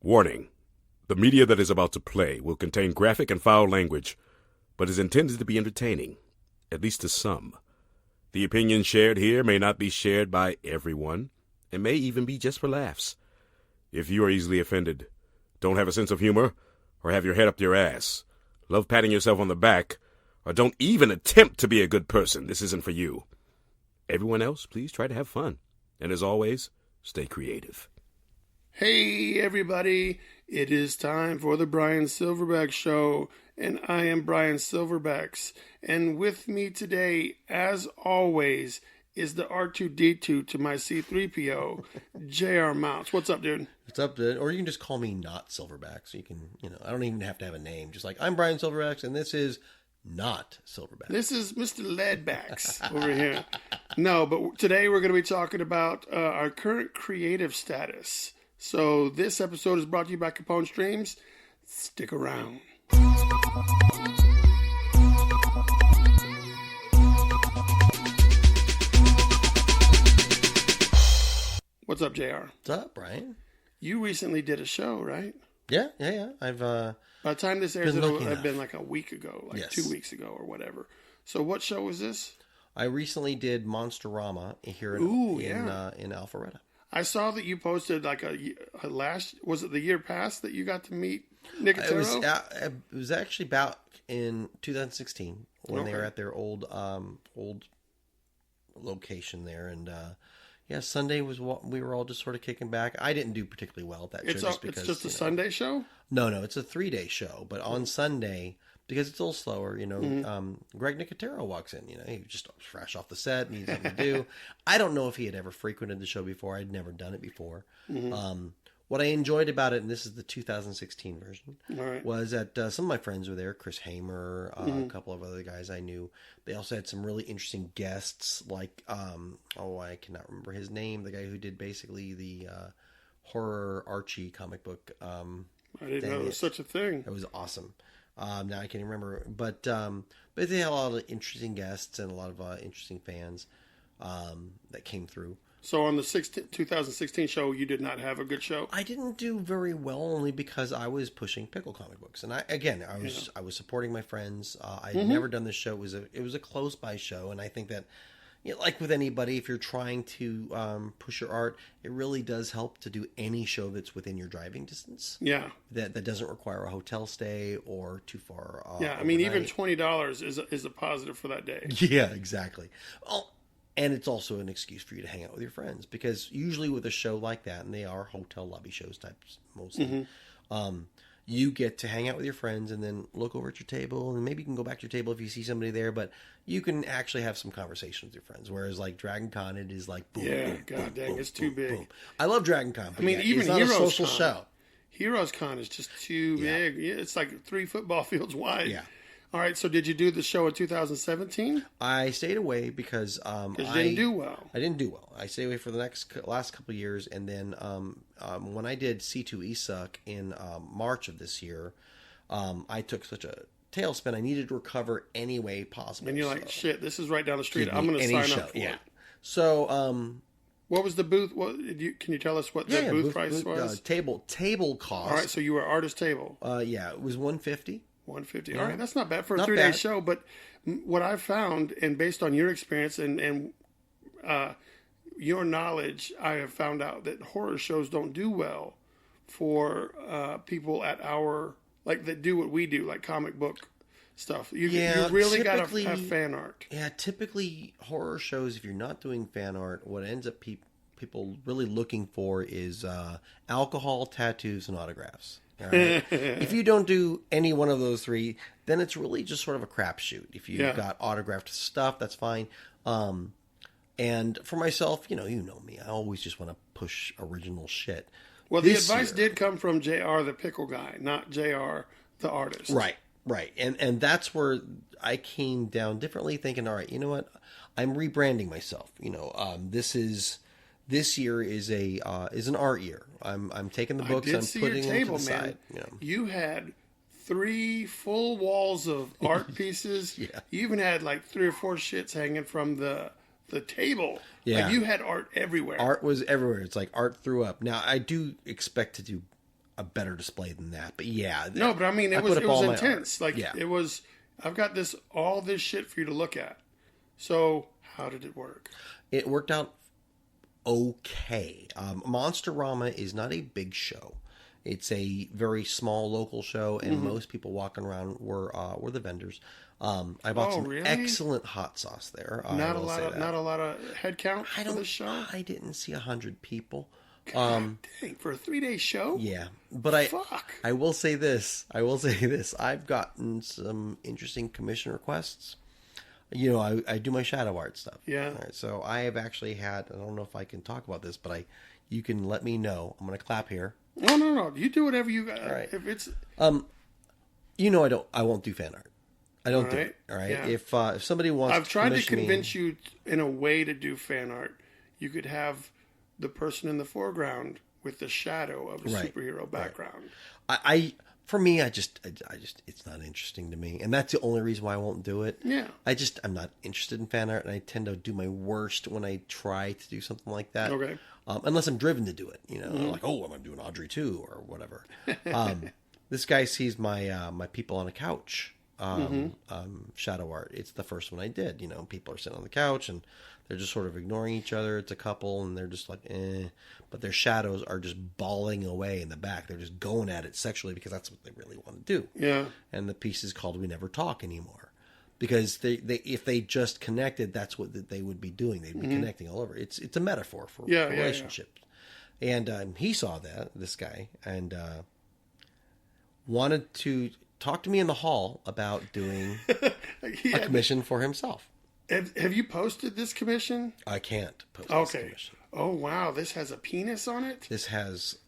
Warning: the media that is about to play will contain graphic and foul language, but is intended to be entertaining, at least to some. The opinions shared here may not be shared by everyone, and may even be just for laughs. If you are easily offended, don't have a sense of humor, or have your head up your ass, love patting yourself on the back, or don't even attempt to be a good person, this isn't for you. Everyone else, please try to have fun. And as always, stay creative. Hey everybody, it is time for the Bryan SilverBax Show, and I am Bryan SilverBax, and with me today, as always, is the R2-D2 to my C3PO, JR Mounts. What's up, dude? What's up, dude? Or you can just call me not Silverback, so you can, I don't even have to have a name. Just like, I'm Bryan SilverBax, and this is not Silverback. This is Mr. Leadbacks over here. No, but today we're going to be talking about our current creative status. So this episode is brought to you by Capone Streams. Stick around. What's up, JR? What's up, Brian? You recently did a show, right? Yeah. I've by the time this airs, it'll have been like a week ago, like Yes. 2 weeks ago or whatever. So what show was this? I recently did Monstrama here in Alpharetta. I saw that you posted like a was it the year past that you got to meet Nicotero? It was actually about in 2016 when they were at their old location there, and Sunday was what we were all just sort of kicking back. I didn't do particularly well at that show. It's just a Sunday show? No, it's a 3-day show, but on Sunday, because it's a little slower, Greg Nicotero walks in, he was just fresh off the set, needs something to do. I don't know if he had ever frequented the show before. I'd never done it before. What I enjoyed about it, and this is the 2016 version, was that some of my friends were there. Chris Hamer, a couple of other guys I knew. They also had some really interesting guests, like, I cannot remember his name, the guy who did basically the horror Archie comic book. I didn't know there was such a thing. It was awesome. Now I can't remember, but they had a lot of interesting guests and a lot of interesting fans that came through. So on the 2016 show, you did not have a good show? I didn't do very well, only because I was pushing pickle comic books, and I was supporting my friends. I had never done this show. It was a close by show, and I think that, like with anybody, if you're trying to push your art, it really does help to do any show that's within your driving distance. Yeah, that doesn't require a hotel stay or too far. I mean, even $20 is a positive for that day. Yeah, exactly. Oh, and it's also an excuse for you to hang out with your friends, because usually with a show like that, and they are hotel lobby shows types mostly, you get to hang out with your friends and then look over at your table, and maybe you can go back to your table if you see somebody there, but you can actually have some conversation with your friends. Whereas like Dragon Con, it is like boom, boom, god boom, dang, boom, it's too big. Boom. I love Dragon Con. I mean, even it's not Heroes a social Con. show. Heroes Con is just too big. Yeah, it's like 3 football fields wide. Yeah. All right, so did you do the show in 2017? I stayed away because you didn't do well. I didn't do well. I stayed away for the last couple of years, and then when I did C2 ESUC in March of this year, I took such a tailspin. I needed to recover any way possible. And you're like, shit, this is right down the street. I'm going to sign up for it. So, what was the booth? Can you tell us what the booth price was? Table cost. All right, so you were artist table. It was $150. $150. Yeah. All right, that's not bad for a 3-day show. But what I've found, and based on your experience and your knowledge, I have found out that horror shows don't do well for people at our that do what we do, like comic book stuff. You really got to have fan art. Yeah, typically horror shows, if you're not doing fan art, what ends up people really looking for is alcohol, tattoos, and autographs. All right? If you don't do any one of those 3, then it's really just sort of a crapshoot. If you've got autographed stuff, that's fine. And for myself, you know me. I always just want to push original shit. Well, the advice did come from JR, the pickle guy, not JR, the artist. Right. And that's where I came down differently, thinking, all right, you know what? I'm rebranding myself. This year is an art year. I'm taking the books, I'm putting them to the side. You had 3 full walls of art pieces. You even had like 3 or 4 shits hanging from the table. Yeah. Like you had art everywhere. Art was everywhere. It's like art threw up. Now, I do expect to do a better display than that. But yeah, no, but I mean, it was intense. Like it was. I've got all this shit for you to look at. So how did it work? It worked out okay. Monstrama is not a big show. It's a very small local show, and most people walking around were the vendors. I bought some excellent hot sauce there. Not a lot of head count for the show. I didn't see 100 people. God dang, for a 3-day show? Yeah, but I will say this. I've gotten some interesting commission requests. You know, I do my shadow art stuff. Yeah. All right, so I have actually had. I don't know if I can talk about this, but you can let me know. I'm going to clap here. No. You do whatever you got. All right. If it's, you know, I won't do fan art. I don't do it. All right. Yeah. If somebody wants, I've tried to convince you in a way to do fan art. You could have the person in the foreground with the shadow of a superhero background. For me, I just, it's not interesting to me, and that's the only reason why I won't do it. Yeah. I'm not interested in fan art, and I tend to do my worst when I try to do something like that. Okay. Unless I'm driven to do it, you know, like, oh, I'm going to do an Audrey too, or whatever. This guy sees my people on a couch shadow art. It's the first one I did. You know, people are sitting on the couch and they're just sort of ignoring each other. It's a couple and they're just like, but their shadows are just bawling away in the back. They're just going at it sexually because that's what they really want to do. Yeah. And the piece is called "We Never Talk Anymore," because they if they just connected, that's what they would be doing. They'd be connecting all over. It's a metaphor for relationships. Yeah. And he saw this guy, and wanted to talk to me in the hall about doing a commission for himself. Have you posted this commission? I can't post this commission. Oh, wow. This has a penis on it? This has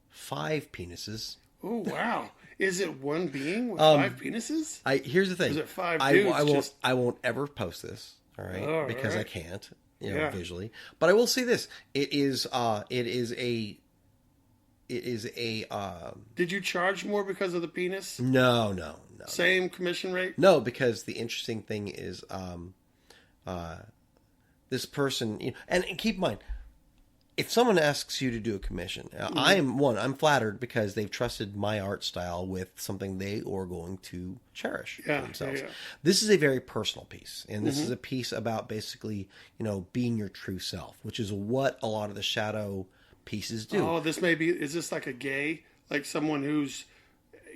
5 penises. Oh, wow. Is it one being with 5 penises? Here's the thing. Is it 5 dudes? I won't ever post this, all right? Because I can't, visually. But I will say this. It is a Did you charge more because of the penis? No. Same commission rate? No, because the interesting thing is this person, and keep in mind, if someone asks you to do a commission, I'm flattered because they've trusted my art style with something they are going to cherish for themselves. Yeah. This is a very personal piece, and this is a piece about basically, being your true self, which is what a lot of the shadow pieces do. Oh, is this like a gay, like someone who's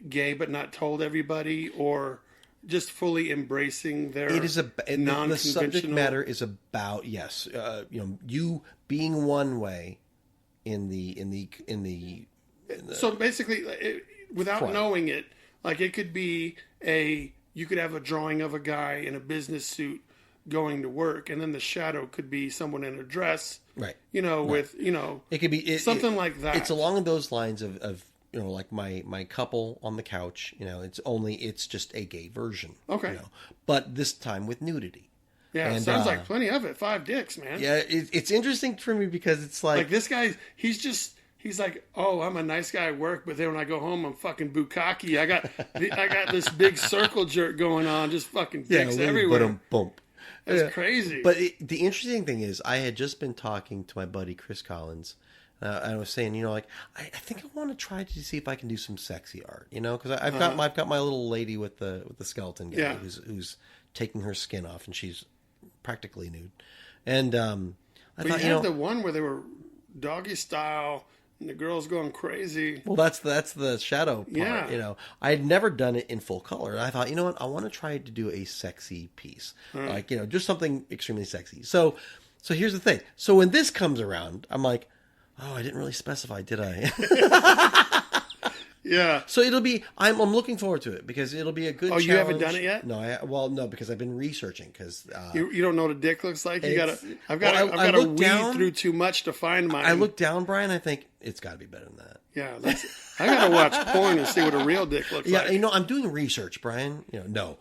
gay but not told everybody, or just fully embracing their non-conventional... The subject matter is about, you being one way in the so basically, without front. knowing it, like it could be you could have a drawing of a guy in a business suit going to work, and then the shadow could be someone in a dress, right? With it could be something like that. It's along those lines of like my couple on the couch. It's just a gay version. Okay, but this time with nudity. Yeah, and, sounds like plenty of it. 5 dicks, man. Yeah, it's interesting for me because it's like this guy. He's like, oh, I'm a nice guy at work, but then when I go home, I'm fucking bukkake. I got this big circle jerk going on, just fucking dicks everywhere. Bump. That's crazy. But the interesting thing is, I had just been talking to my buddy Chris Collins. I was saying, I think I want to try to see if I can do some sexy art, because I've got my little lady with the skeleton guy who's taking her skin off, and she's practically nude. And I thought, you had the one where they were doggy style. And the girl's going crazy. Well, that's the shadow part. Yeah. I had never done it in full color. And I thought, I want to try to do a sexy piece. Like, just something extremely sexy. So here's the thing. So when this comes around, I'm like, oh, I didn't really specify, did I? Yeah. So it'll be, I'm looking forward to it because it'll be a good challenge. You haven't done it yet? No, no, because I've been researching because... you don't know what a dick looks like? I've got to weed through too much to find mine. I look down, Brian, I think it's got to be better than that. Yeah, I got to watch porn and see what a real dick looks like. Yeah, I'm doing research, Brian. No.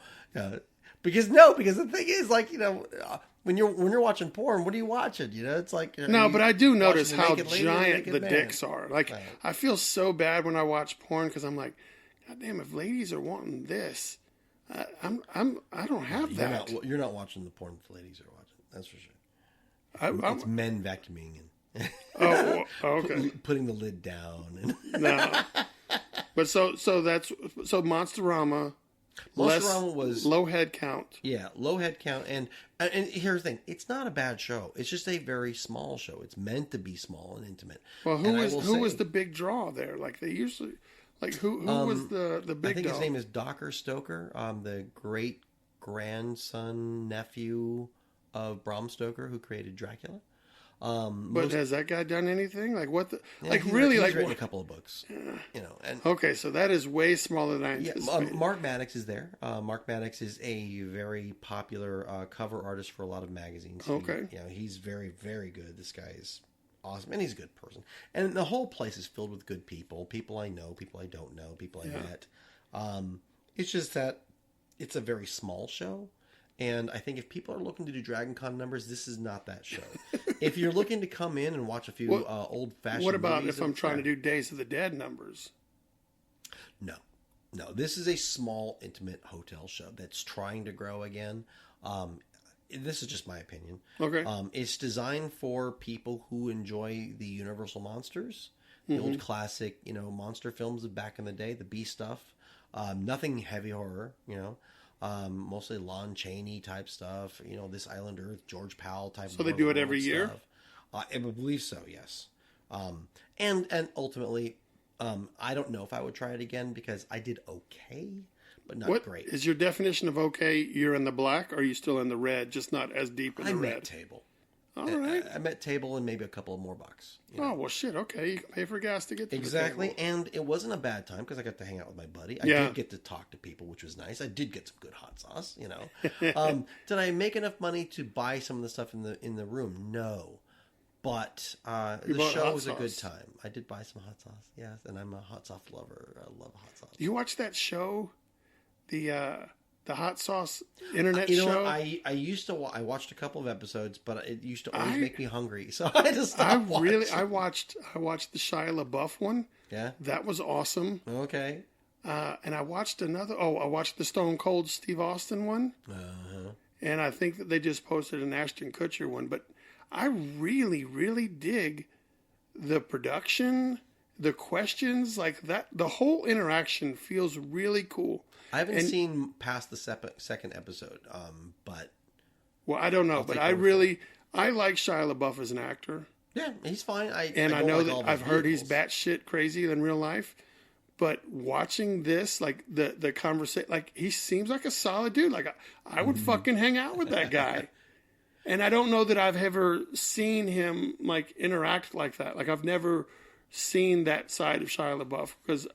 Because the thing is, like, when you're watching porn, what are you watching? It's like but I do notice how giant the dicks are. Like I feel so bad when I watch porn because I'm like, God damn, if ladies are wanting this, I don't have that. You're not watching the porn the ladies are watching. That's for sure. It's men vacuuming and Oh, okay. Putting the lid down. No. But so Monstrama. Monstrama was low head count. Yeah, low head count, and here's the thing: it's not a bad show. It's just a very small show. It's meant to be small and intimate. Well, who was the big draw there? Like they usually, like who was the big? I think dog? his name is Docker Stoker, the great grandson nephew of Bram Stoker, who created Dracula. But has that guy done anything? Like what? He's written a couple of books, And okay, so that is way smaller than I anticipated. Mark Maddox is there. Mark Maddox is a very popular cover artist for a lot of magazines. Okay, he's very, very good. This guy is awesome, and he's a good person. And the whole place is filled with good people. People I know, people I don't know, people I met. It's just that it's a very small show. And I think if people are looking to do Dragon Con numbers, this is not that show. If you're looking to come in and watch a few old-fashioned what about movies, if I'm trying to do Days of the Dead numbers? No. This is a small, intimate hotel show that's trying to grow again. This is just my opinion. Okay. It's designed for people who enjoy the Universal monsters, the old classic, monster films of back in the day, the B stuff. Nothing heavy horror, mostly Lon Chaney type stuff, This Island Earth, George Powell type. So they do it every year? I believe so, yes. And ultimately, I don't know if I would try it again because I did okay, but not great. Is your definition of okay? You're in the black, or are you still in the red, just not as deep in the red? I met table. All right. I met table and maybe a couple of more bucks. Oh, well, shit. Okay. You can pay for gas to get to exactly. the table. And it wasn't a bad time because I got to hang out with my buddy. I did get to talk to people, which was nice. I did get some good hot sauce, Did I make enough money to buy some of the stuff in the room? No. But the show was a good time. I did buy some hot sauce, yes. And I'm a hot sauce lover. I love hot sauce. You watch that show? The hot sauce internet show. I used to. I watched a couple of episodes, but it used to always make me hungry, so I just stopped watching. I watched the Shia LaBeouf one. Yeah, that was awesome. Okay. And I watched another. Oh, I watched the Stone Cold Steve Austin one. And I think that they just posted an Ashton Kutcher one. But I really, really dig the production, the questions like that. The whole interaction feels really cool. I haven't seen past the second episode, but... Well, I don't know, but I like Shia LaBeouf as an actor. Yeah, he's fine. I know that I've heard he's batshit crazy in real life, but watching this, like, the conversation, like, he seems like a solid dude. Like, I would fucking hang out with that guy. And I don't know that I've ever seen him, like, interact like that. Like, I've never seen that side of Shia LaBeouf, because...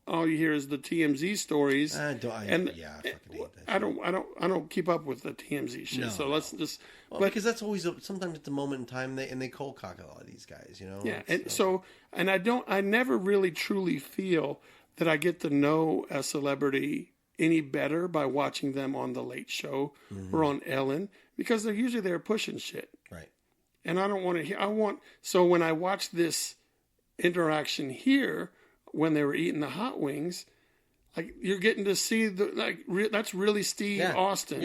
all you hear is the TMZ stories. I fucking hate that. I don't keep up with the TMZ shit. So let's just. Because that's always sometimes at the moment in time they cold cock a lot of these guys, Yeah, and I never really truly feel that I get to know a celebrity any better by watching them on the Late Show or on Ellen, because they're usually there pushing shit. Right. And I don't want to hear. So when I watch this interaction here. When they were eating the hot wings, like you're getting to see that's really Steve Austin,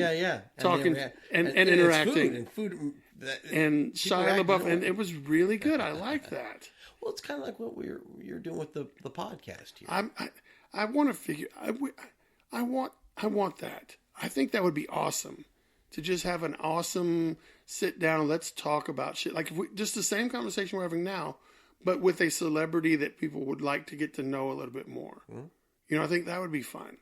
talking and interacting and Shia LaBeouf, and it was really good. I like that. Well, it's kind of like what you're doing with the podcast here. I want to figure. I want that. I think that would be awesome to just have an awesome sit down. Let's talk about shit. Like just the same conversation we're having now. But with a celebrity that people would like to get to know a little bit more. Mm-hmm. I think that would be fun.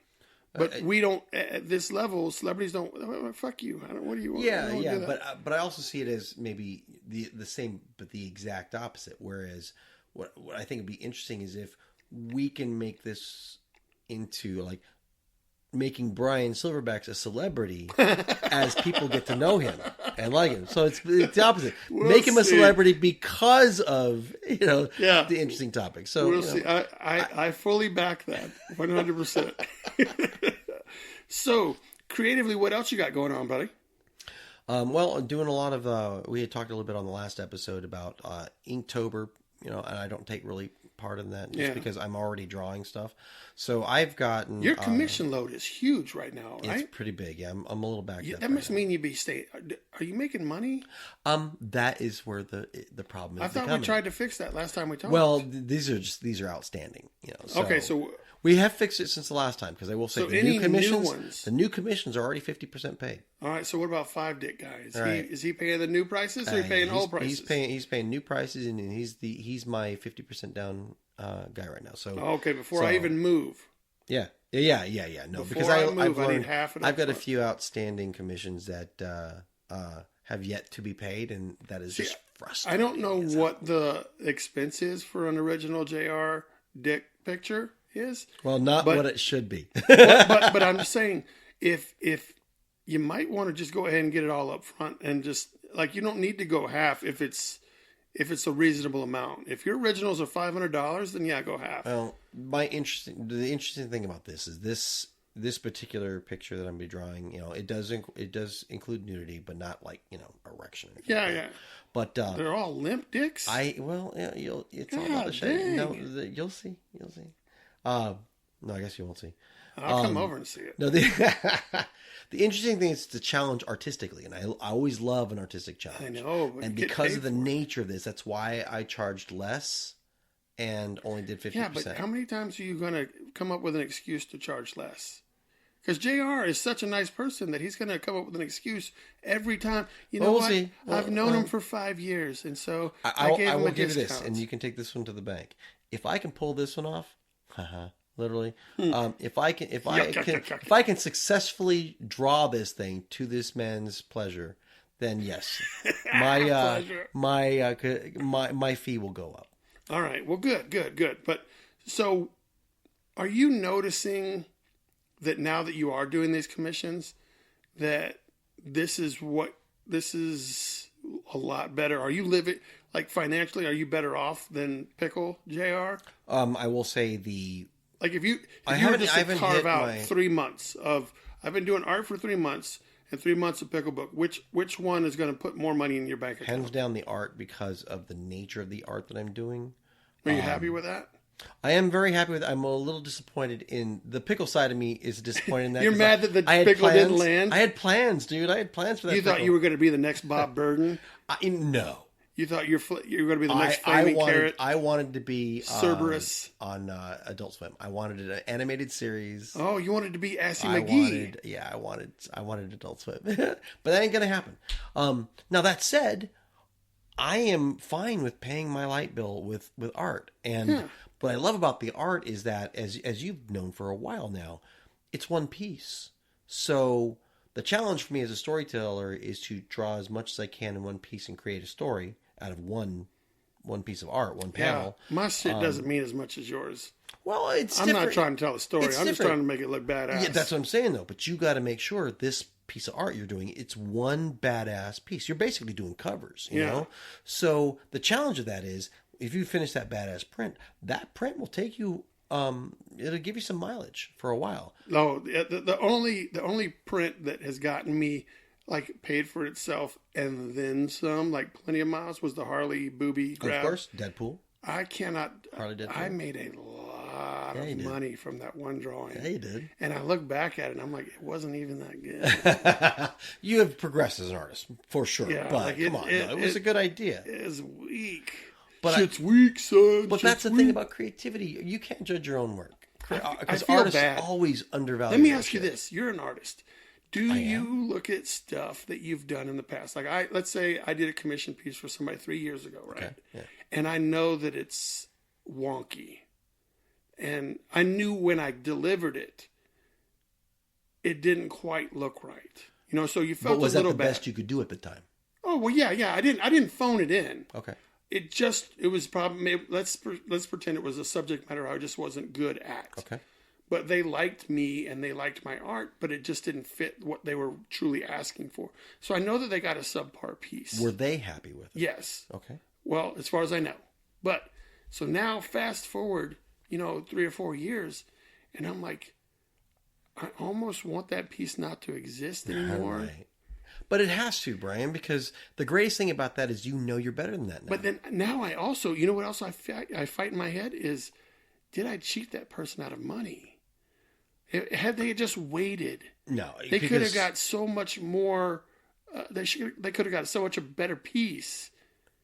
But we don't, at this level, celebrities don't, fuck you. What do you want? Yeah. But I also see it as maybe the same, but the exact opposite. Whereas what I think would be interesting is if we can make this into like, making Bryan SilverBax a celebrity as people get to know him and like him. So it's the opposite. Make him a celebrity because of, the interesting topic. So we'll see. I fully back that 100%. So creatively, what else you got going on, buddy? Well, I'm doing a lot of, we had talked a little bit on the last episode about Inktober, and I don't take really part of that, just because I'm already drawing stuff. So I've gotten your commission load is huge right now, right? It's pretty big. Yeah, I'm a little backed up. That must mean you'd be staying. Are you making money? That is where the problem is. I thought we tried to fix that last time we talked. Well, these are outstanding. So we have fixed it since the last time, because I will say so the new commissions are already 50% paid. All right. So what about Five Dick guy? Right. Is he paying the new prices, or is he paying old prices? He's paying new prices, and he's my 50% down guy right now. So okay, before I even move. Yeah. No, Before because I I've learned, need half I've got a few outstanding commissions that have yet to be paid, and that is just frustrating. I don't know what the expense is for an original JR Dick picture is. Well, what it should be. but I'm just saying, if you might want to just go ahead and get it all up front, and just like, you don't need to go half if it's a reasonable amount. If your originals are $500, then yeah, go half. Well, the interesting thing about this is this particular picture that I'm gonna be drawing. It does include nudity, but not like erection. Yeah. But they're all limp dicks. It's all about the shape. No, you'll see. No, I guess you won't see. I'll come over and see it. No, the interesting thing is to challenge artistically, and I always love an artistic challenge. I know, and because of the nature of this, that's why I charged less and only did 50%. Yeah, but how many times are you going to come up with an excuse to charge less? Because JR is such a nice person that he's going to come up with an excuse every time. We'll see. I've known him for 5 years, and so I gave him will a give discount. this, and you can take this one to the bank. If I can pull this one off, literally. If I can successfully draw this thing to this man's pleasure, then yes, my fee will go up. All right. Well, good. But so, are you noticing that now that you are doing these commissions, that this is a lot better? Are you living like financially? Are you better off than Pickle JR? I will say like if you were just to carve out 3 months of, I've been doing art for 3 months and 3 months of Pickle Book. Which one is going to put more money in your bank account? Hands down, the art, because of the nature of the art that I'm doing. Are you happy with that? I am very happy with it. I'm a little disappointed in the pickle side of me is disappointed in that. You're mad that the pickle didn't land? I had plans, dude. I had plans for that. You thought you were going to be the next Bob Burden? No. You thought you were going to be the next Flaming Carrot? I wanted to be Cerberus on Adult Swim. I wanted an animated series. Oh, you wanted to be Assy McGee? I wanted Adult Swim, but that ain't gonna happen. Now that said, I am fine with paying my light bill with art, and what I love about the art is that, as you've known for a while now, it's one piece. So the challenge for me as a storyteller is to draw as much as I can in one piece and create a story out of one piece of art, one panel. Yeah, my shit doesn't mean as much as yours. Well, I'm not trying to tell a story. I'm just trying to make it look badass. Yeah, that's what I'm saying, though. But you got to make sure this piece of art you're doing, it's one badass piece. You're basically doing covers, you know? So the challenge of that is, if you finish that badass print, that print will take you, it'll give you some mileage for a while. No, the only print that has gotten me, like, paid for itself and then some, like plenty of miles, was the Harley booby grab. Of course, Deadpool. I cannot. Harley Deadpool. I made a lot of money from that one drawing. Yeah, you did. And I look back at it and I'm like, it wasn't even that good. You have progressed as an artist, for sure. Yeah, but like come on, it was a good idea. It is weak. But Shit's weak, son. But that's the thing about creativity. You can't judge your own work. Because artists always undervalue. Let me ask you this. You're an artist. Do you look at stuff that you've done in the past? Like, let's say I did a commission piece for somebody 3 years ago, right? Okay. Yeah. And I know that it's wonky. And I knew when I delivered it, it didn't quite look right. You know, so you felt a little bad. But was that the best you could do at the time? Oh, well, yeah. I didn't phone it in. Okay. It was probably, let's pretend it was a subject matter I just wasn't good at. Okay. But they liked me and they liked my art, but it just didn't fit what they were truly asking for. So I know that they got a subpar piece. Were they happy with it? Yes. Okay. Well, as far as I know. But, so now fast forward, 3 or 4 years, and I'm like, I almost want that piece not to exist anymore. Right. But it has to, Brian, because the greatest thing about that is you're better than that now. But then now I also, you know what else I fight in my head is, did I cheat that person out of money? Had they just waited, no, they could have got so much more. They could have got so much a better piece.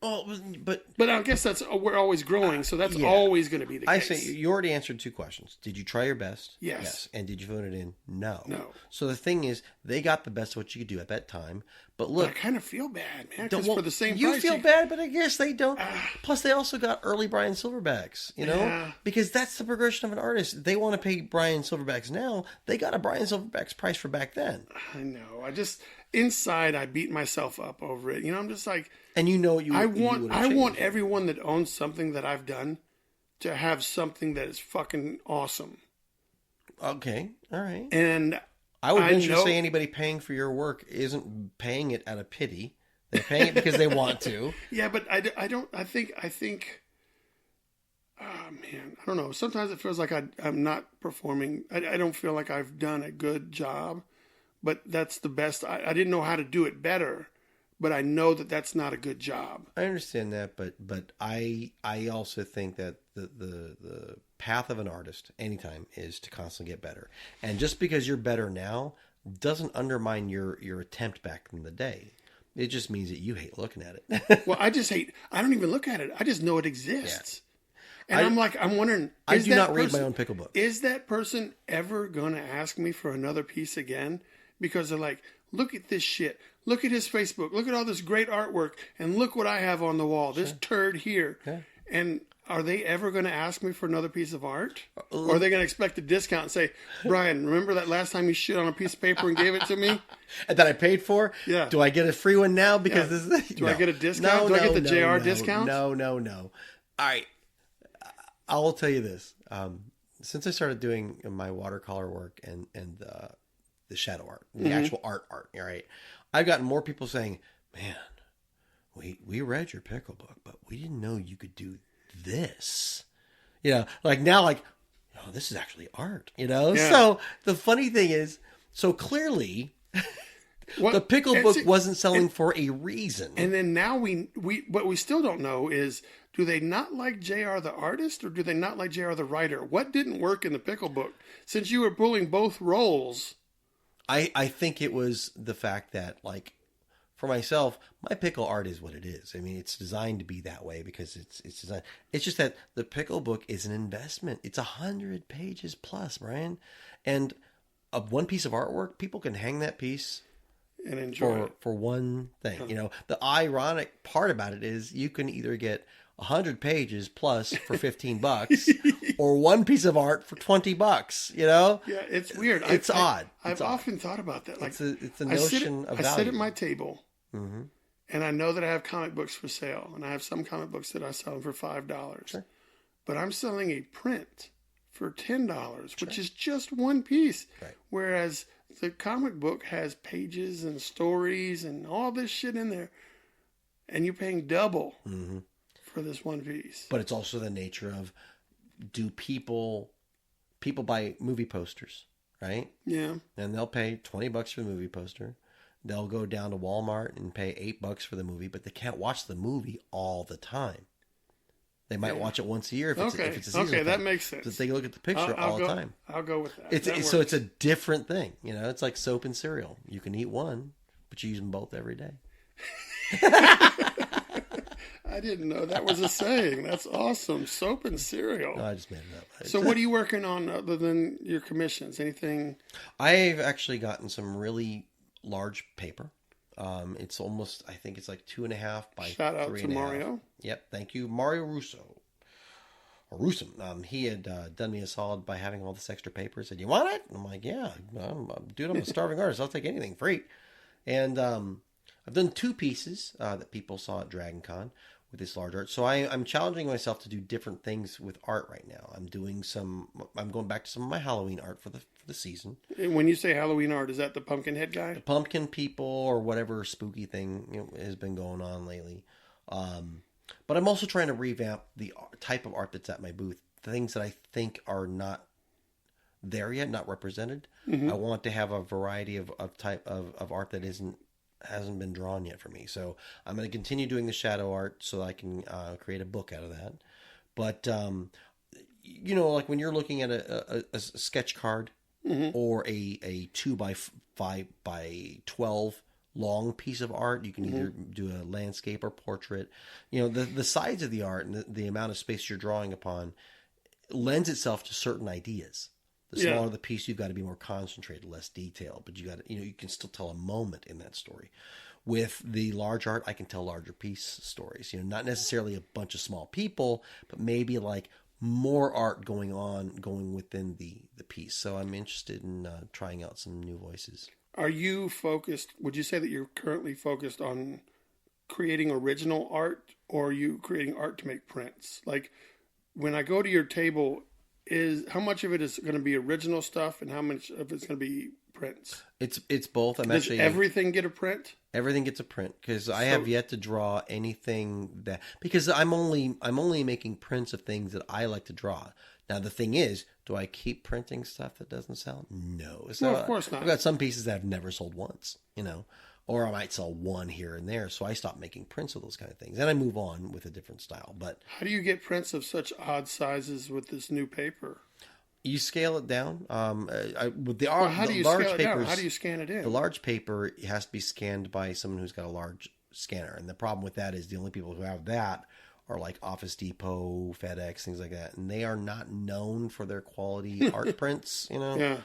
Oh, but I guess we're always growing, so that's always going to be the case. I say you already answered 2 questions. Did you try your best? Yes. And did you phone it in? No. No. So the thing is, they got the best of what you could do at that time. But look, I kind of feel bad, man. Because for the same you price, feel bad, but I guess they don't. Plus, they also got early Bryan SilverBax. Because that's the progression of an artist. They want to pay Bryan SilverBax now. They got a Bryan SilverBax price for back then. I know. Inside, I beat myself up over it. I'm just like. And I want everyone that owns something that I've done to have something that is fucking awesome. Okay, all right. And I would venture to say anybody paying for your work isn't paying it out of pity. They're paying it because they want to. Yeah, but I think. Oh man, I don't know. Sometimes it feels like I'm not performing. I don't feel like I've done a good job, but that's the best. I didn't know how to do it better. But I know that that's not a good job. I understand that, but I also think that the path of an artist anytime is to constantly get better. And just because you're better now doesn't undermine your attempt back in the day. It just means that you hate looking at it. Well, I don't even look at it. I just know it exists. Yeah. And I'm wondering. I do not read my own pickle book. Is that person ever going to ask me for another piece again? Because they're like, look at this shit. Look at his Facebook. Look at all this great artwork. And look what I have on the wall. This turd here. Yeah. And are they ever going to ask me for another piece of art? Or are they going to expect a discount and say, Bryan, remember that last time you shit on a piece of paper and gave it to me? And that I paid for? Yeah. Do I get a free one now? Because this is... Do I get a discount? Do I get the JR discount? No. All right. I will tell you this. Since I started doing my watercolor work and the shadow art, the actual art, all right, I've gotten more people saying, man, we read your pickle book, but we didn't know you could do this. This is actually art, Yeah. So the funny thing is, so clearly the pickle book wasn't selling for a reason. And then now what we still don't know is, do they not like JR the artist or do they not like JR the writer? What didn't work in the pickle book? Since you were pulling both roles. I think it was the fact that, for myself, my pickle art is what it is. I mean, it's designed to be that way because it's designed. It's just that the pickle book is an investment. It's 100 pages plus, Brian. And one piece of artwork, people can hang that piece and enjoy for one thing. The ironic part about it is you can either get 100 pages plus for $15 or one piece of art for $20, Yeah, it's weird. It's odd. I've often thought about that. It's a notion of value. I sit at my table and I know that I have comic books for sale, and I have some comic books that I sell for $5. Sure. But I'm selling a print for $10, which is just one piece. Right. Whereas the comic book has pages and stories and all this shit in there, and you're paying double. For this one piece. But it's also the nature of, do people buy movie posters, right? Yeah. And they'll pay $20 for the movie poster. They'll go down to Walmart and pay $8 for the movie, but they can't watch the movie all the time. They might watch it once a year if it's a season. Okay, that makes sense. So they look at the picture all the time. I'll go with that. It's a different thing. It's like soap and cereal. You can eat one, but you use them both every day. I didn't know that was a saying. That's awesome. Soap and cereal. No, I just made it up. So what are you working on other than your commissions? Anything? I've actually gotten some really large paper. It's almost, I think it's like 2.5 by 3.5. Shout out to Mario. Yep. Thank you. Mario Russo. Or Rusum. He had done me a solid by having all this extra paper. He said, you want it? I'm like, yeah. Dude, I'm a starving artist. I'll take anything free. And I've done 2 pieces that people saw at Dragon Con with this large art. So I'm challenging myself to do different things with art right now. I'm going back to some of my Halloween art for the season. And when you say Halloween art, is that the pumpkin head guy? The pumpkin people or whatever spooky thing has been going on lately. But I'm also trying to revamp the type of art that's at my booth. The things that I think are not there yet, not represented. I want to have a variety of type of art that isn't hasn't been drawn yet for me. So I'm going to continue doing the shadow art so I can create a book out of that. But like when you're looking at a sketch card or a 2x5x12 long piece of art, you can either do a landscape or portrait. The size of the art and the amount of space you're drawing upon lends itself to certain ideas. The smaller the piece, you've got to be more concentrated, less detailed, but you got to, you can still tell a moment in that story. With the large art, I can tell larger piece stories. Not necessarily a bunch of small people, but maybe like more art going within the piece. So I'm interested in trying out some new voices. Are you focused? Would you say that you're currently focused on creating original art, or are you creating art to make prints? Like when I go to your table, how much of it is going to be original stuff, and how much of it's going to be prints? It's both. Does everything get a print? Everything gets a print because I have yet to draw anything because I'm only making prints of things that I like to draw. Now the thing is, do I keep printing stuff that doesn't sell? No, no, of course not. I've got some pieces that I've never sold once, or I might sell one here and there. So I stop making prints of those kind of things, and I move on with a different style. But how do you get prints of such odd sizes with this new paper? You scale it down. With the how do you large scale it papers, down? How do you scan it in? The large paper has to be scanned by someone who's got a large scanner, and the problem with that is the only people who have that are like Office Depot, FedEx, things like that, and they are not known for their quality art prints. Yeah.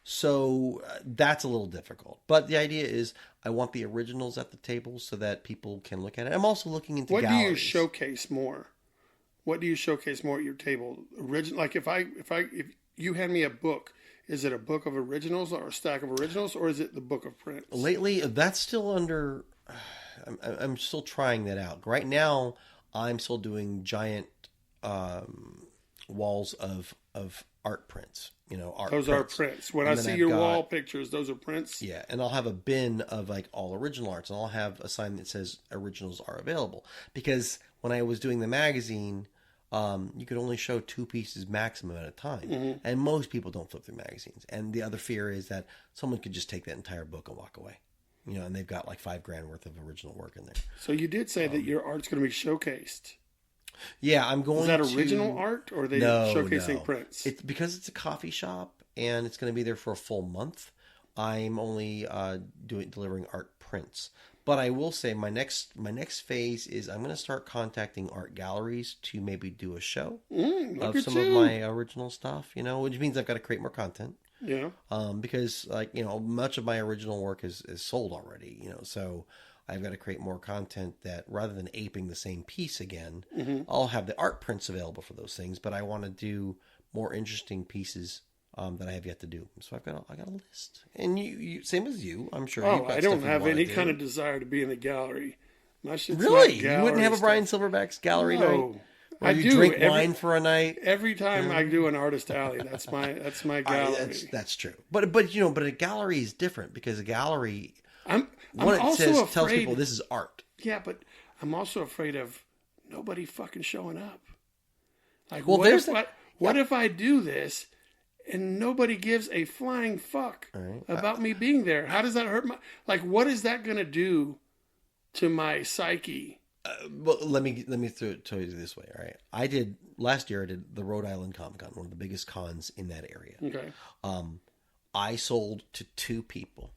So that's a little difficult. But the idea is I want the originals at the table so that people can look at it. I'm also looking into galleries. What do you showcase more? What do you showcase more at your table? Like if you hand me a book, is it a book of originals or a stack of originals, or is it the book of prints? Lately, that's still under. I'm still trying that out. Right now, I'm still doing giant walls of art prints. Art. Those prints. Are prints. When I see your wall pictures, those are prints. Yeah, and I'll have a bin of like all original arts, and I'll have a sign that says originals are available. Because when I was doing the magazine, you could only show 2 pieces maximum at a time, and most people don't flip through magazines. And the other fear is that someone could just take that entire book and walk away. And they've got like $5,000 worth of original work in there. So you did say that your art's going to be showcased. Yeah, I'm going to... Is that original art, or are they showcasing prints? It's because it's a coffee shop, and it's going to be there for a full month. I'm only delivering art prints. But I will say my next phase is I'm going to start contacting art galleries to maybe do a show of some of my original stuff, which means I've got to create more content. Yeah. Because much of my original work is sold already, so I've got to create more content that rather than aping the same piece again, I'll have the art prints available for those things, but I want to do more interesting pieces that I have yet to do. So I got a list. And you same as you, I'm sure. Oh, I don't have any kind of desire to be in the gallery. My shit's really? Not gallery you wouldn't have a stuff. Bryan SilverBax gallery night? I you do. Drink wine for a night. Every time I do an artist alley, that's my gallery. That's true. But a gallery is different because a gallery I'm also afraid, tells people this is art. Yeah, but I'm also afraid of nobody fucking showing up. Like, well, what if I do this and nobody gives a flying fuck about me being there? How does that hurt what is that going to do to my psyche? Well, let me tell you this way. All right, last year I did the Rhode Island Comic Con, one of the biggest cons in that area. Okay. I sold to 2 people.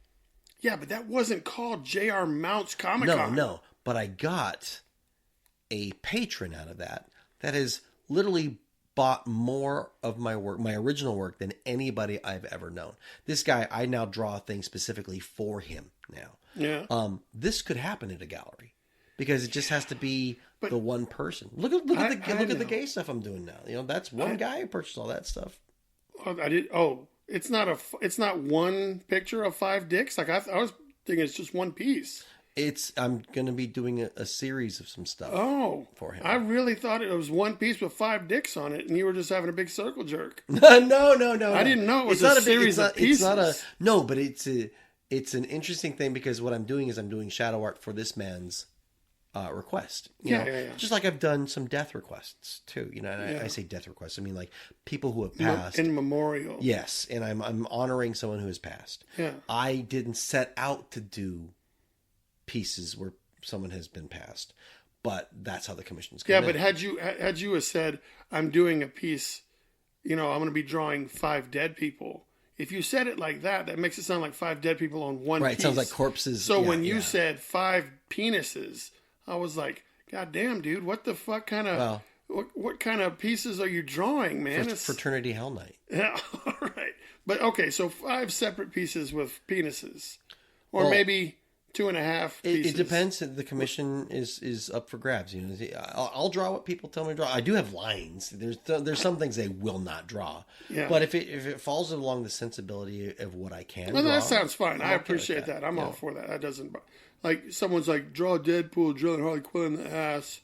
Yeah, but that wasn't called JR Mounts Comic Con. No, but I got a patron out of that has literally bought more of my work, my original work, than anybody I've ever known. This guy, I now draw things specifically for him now. Yeah. This could happen at a gallery. Because it just has to be the one person. Look at the gay stuff I'm doing now. That's one guy who purchased all that stuff. I did. Oh, it's not one picture of 5 dicks. Like I was thinking, it's just one piece. I'm going to be doing a series of some stuff. For him. I really thought it was one piece with 5 dicks on it, and you were just having a big circle jerk. No. I didn't know it was a series of pieces. But it's an interesting thing because what I'm doing is I'm doing shadow art for this man's request. Yeah. Just like I've done some death requests too. And I say death requests. I mean like people who have passed in memorial. Yes, and I'm honoring someone who has passed. Yeah. I didn't set out to do pieces where someone has been passed, but that's how the commissions come in. But had you said, I'm doing a piece, I'm going to be drawing 5 dead people. If you said it like that, that makes it sound like 5 dead people on one right, piece. It sounds like corpses. So when you said 5 penises, I was like, God damn, dude, what the fuck kind of what kind of pieces are you drawing, man? It's Fraternity Hell Night. Yeah, all right. But okay, so 5 separate pieces with penises, or maybe 2.5 pieces. It depends. The commission is up for grabs. I'll draw what people tell me to draw. I do have lines. There's some things they will not draw. Yeah. But if it falls along the sensibility of what I can draw, that sounds fine. I okay appreciate that. I'm all for that. That doesn't like someone's like draw Deadpool drilling Harley Quinn in the ass.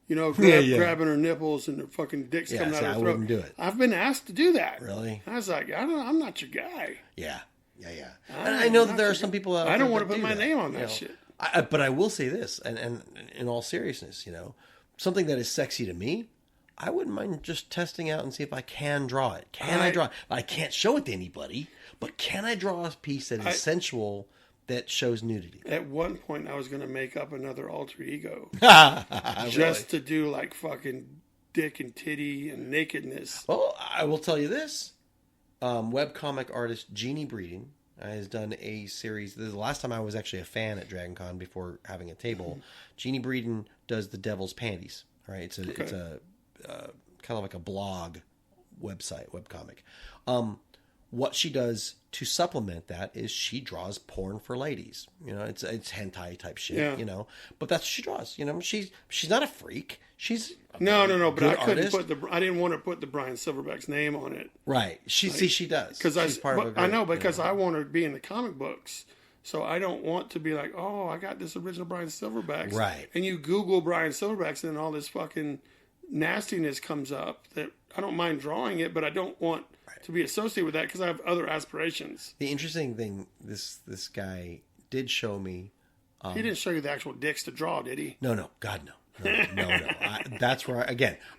Grabbing her nipples and her fucking dicks coming out of her throat. I wouldn't do it. I've been asked to do that. Really? I was like, I'm not your guy. Yeah. And I know that there are some people out there. I don't want to put my name on that shit. But I will say this, and in all seriousness, something that is sexy to me, I wouldn't mind just testing out and see if I can draw it. Can I draw it? I can't show it to anybody, but can I draw a piece that is sensual that shows nudity? At one point, I was going to make up another alter ego. Just to do like fucking dick and titty and nakedness. Well, I will tell you this. Webcomic artist Jeannie Breeding has done a series. This is the last time I was actually a fan at Dragon Con before having a table. Jeannie Breeding does the Devil's Panties. Right? It's a kind of like a blog website, webcomic. What she does to supplement that is she draws porn for ladies. It's hentai type shit. But that's what she draws. She's not a freak. She's no. But I couldn't artist. I didn't want to put the Bryan SilverBax name on it. Right. She does because she's part of a group, I know because I want her to be in the comic books. So I don't want to be like, oh, I got this original Bryan SilverBax. Right. And you Google Bryan SilverBax and then all this fucking nastiness comes up that I don't mind drawing it, but I don't want to be associated with that because I have other aspirations. The interesting thing, this guy did show me. He didn't show you the actual dicks to draw, did he? No. God, no. No. That's where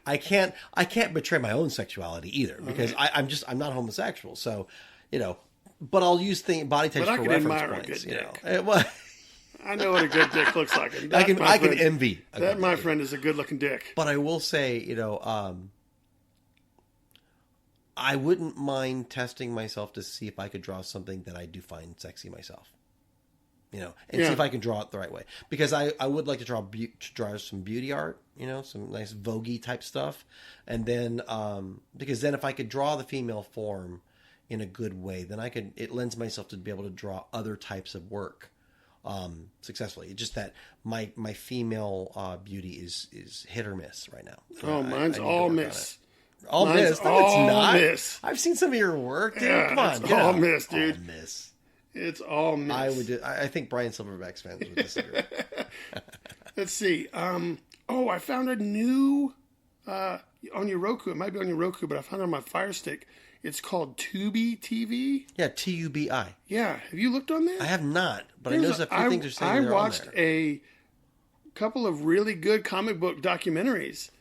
I can't betray my own sexuality either because I'm not homosexual. So, but I'll use body types for reference points. I know what a good dick looks like. I can envy that. My friend is a good looking dick. But I will say, I wouldn't mind testing myself to see if I could draw something that I do find sexy myself. And see if I can draw it the right way. Because I would like to draw some beauty art, some nice Vogue-y type stuff. And then, because then if I could draw the female form in a good way, then it lends myself to be able to draw other types of work successfully. It's just that my female beauty is hit or miss right now. Oh, mine's all miss. All miss? No, it's not. Miss. I've seen some of your work, dude. Yeah, come on, it's all miss, dude. All miss. It's all miss. I think Bryan SilverBax fans would disagree. Let's see. I found a new on your Roku. It might be on your Roku, but I found it on my Fire Stick. It's called Tubi TV. Yeah, TUBI. Yeah, have you looked on that? I have not, but I noticed a few things are saying they're on there. I watched a couple of really good comic book documentaries.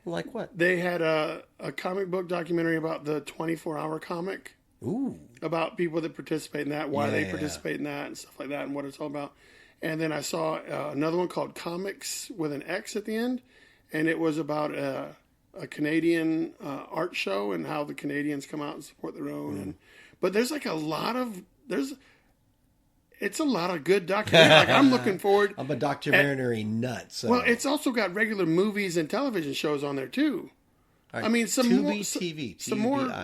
Like what? They had a comic book documentary about the 24-hour comic. Ooh. About people that participate in that, why they participate in that, and stuff like that, and what it's all about. And then I saw another one called Comics with an X at the end, and it was about a Canadian art show and how the Canadians come out and support their own. But there's like it's a lot of good documentary. Like I'm looking forward. I'm a documentary nut. So. Well, it's also got regular movies and television shows on there too. Right. I mean, some more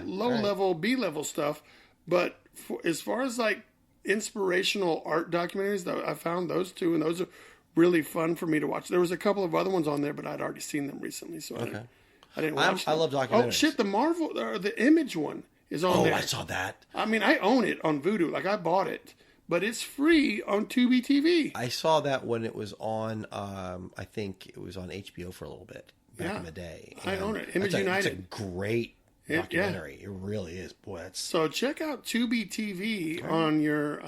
low-level, B-level stuff. But as far as like inspirational art documentaries, I found those two, and those are really fun for me to watch. There was a couple of other ones on there, but I'd already seen them recently, so I didn't watch them. I love documentaries. Oh shit, the Marvel, the Image one is on there. Oh, I saw that. I mean, I own it on Vudu. Like I bought it, but it's free on Tubi TV. I saw that when it was on. I think it was on HBO for a little bit. Back in the day. I own it. Image United. It's a great documentary. It really is. Boy, that's... So check out Tubi TV on your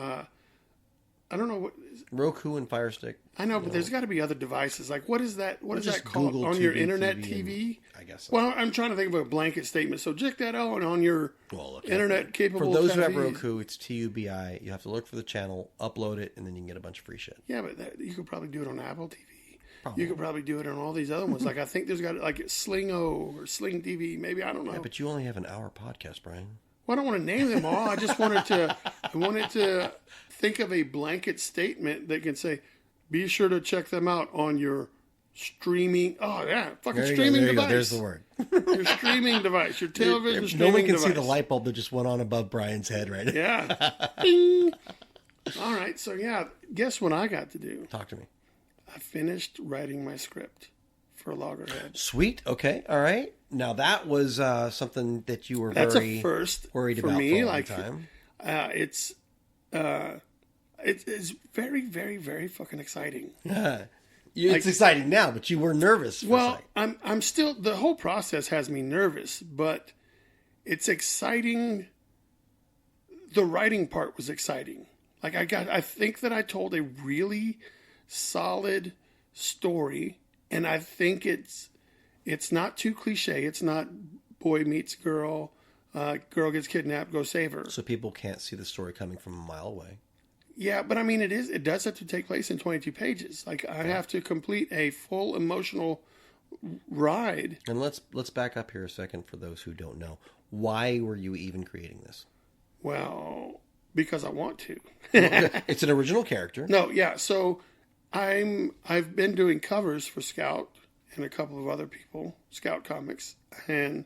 I don't know what Roku and Fire Stick. I know, but there's got to be other devices. Like, what is that? What is that called Google on your TV, internet TV? TV? I guess so. Well, I'm trying to think of a blanket statement. So check that out on your internet capable. For those who have TVs. Roku, it's TUBI. You have to look for the channel, upload it, and then you can get a bunch of free shit. Yeah, but you could probably do it on Apple TV. Probably. You could probably do it on all these other ones. Like, I think there's got like Sling-O or Sling TV. Maybe, I don't know. Yeah, but you only have an hour podcast, Brian. Well, I don't want to name them all. I just wanted to think of a blanket statement that can say, be sure to check them out on your streaming. Oh, yeah. Fucking streaming device. There's the word. Your streaming device. Your television streaming device. No one can see the light bulb that just went on above Brian's head right now. Yeah. Ding. All right. So, yeah. Guess what I got to do? Talk to me. I finished writing my script for Loggerhead. Sweet. Okay. All right. Now, that was something that you were very worried about me, for a long like, time. It's very, very, very fucking exciting. It's exciting now, but you were nervous. Well, I'm still. The whole process has me nervous, but it's exciting. The writing part was exciting. Like, I think that I told a really solid story, and I think it's not too cliche. It's not boy meets girl, girl gets kidnapped, go save her. So people can't see the story coming from a mile away. Yeah, but I mean, it does have to take place in 22 pages. Like, I have to complete a full emotional ride. And let's back up here a second for those who don't know. Why were you even creating this? Well, because I want to. It's an original character. No, yeah. So I've been doing covers for Scout and a couple of other people, Scout Comics, and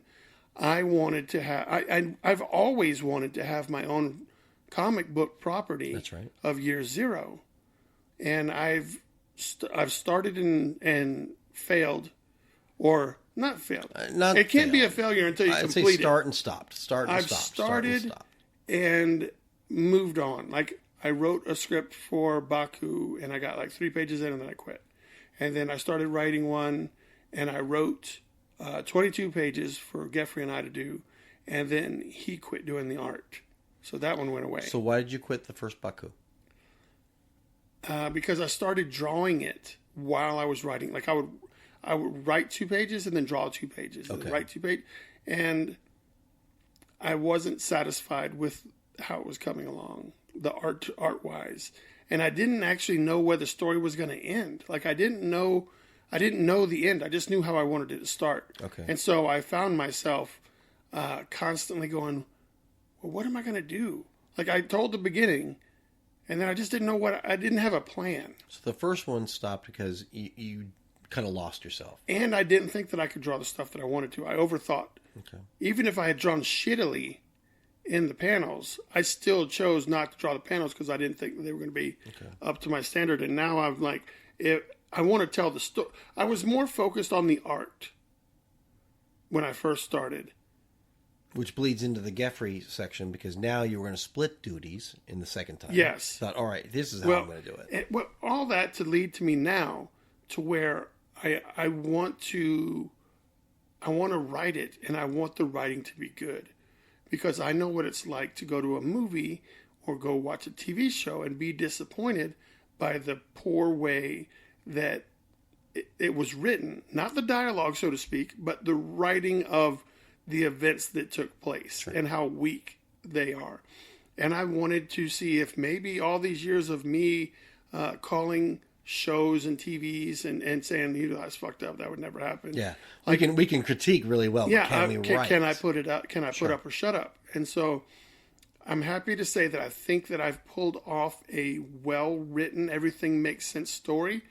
I wanted to have. I've always wanted to have my own comic book property. That's right. Of Year Zero, and I've started and failed, or not failed. It can't be a failure until you complete it. I'd say start and stopped. I've started and moved on. Like, I wrote a script for Baku, and I got like 3 pages in, and then I quit. And then I started writing one, and I wrote 22 pages for Geoffrey and I to do, and then he quit doing the art. So that one went away. So why did you quit the first Baku? Because I started drawing it while I was writing. Like, I would write 2 pages and then draw 2 pages. And then write 2 pages. And I wasn't satisfied with how it was coming along, the art-wise. And I didn't actually know where the story was going to end. Like, I didn't know the end. I just knew how I wanted it to start. Okay. And so I found myself constantly going, well, what am I going to do? Like, I told the beginning, and then I just didn't know I didn't have a plan. So the first one stopped because you kind of lost yourself. And I didn't think that I could draw the stuff that I wanted to. I overthought. Okay. Even if I had drawn shittily in the panels, I still chose not to draw the panels because I didn't think that they were going to be up to my standard. And now I'm like, I want to tell the story. I was more focused on the art when I first started. Which bleeds into the Geoffrey section, because now you were going to split duties in the second time. Yes. Thought, all right, this is how I'm going to do it. All that to lead to me now to where I want to write it, and I want the writing to be good, because I know what it's like to go to a movie or go watch a TV show and be disappointed by the poor way that it was written. Not the dialogue, so to speak, but the writing of the events that took place and how weak they are. And I wanted to see if maybe all these years of me calling shows and TVs and saying, you know, that's fucked up, that would never happen. Yeah, like, we can critique really well. Yeah, but can I put it up? Can I put up or shut up? And so I'm happy to say that I think that I've pulled off a well-written, everything makes sense story.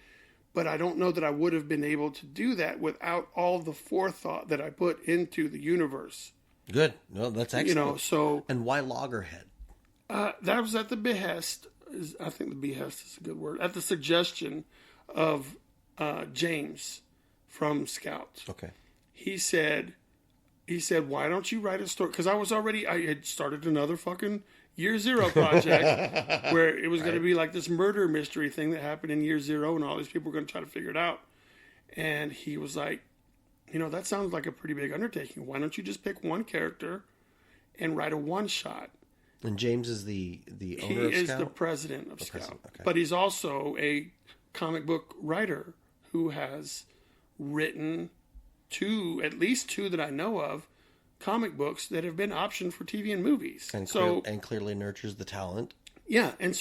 But I don't know that I would have been able to do that without all the forethought that I put into the universe. Good. No, that's excellent. You know, so... And why Loggerhead? That was at the behest, I think the behest is a good word, at the suggestion of James from Scout. Okay. He said, why don't you write a story? Because I had started another fucking Year Zero project where it was going to be like this murder mystery thing that happened in Year Zero, and all these people were going to try to figure it out. And he was like, you know, that sounds like a pretty big undertaking. Why don't you just pick one character and write a one-shot? And James is the owner of Scout? He is the president of Scout. Okay. But he's also a comic book writer who has written at least two that I know of, comic books that have been optioned for TV and movies. And clearly nurtures the talent. Yeah, and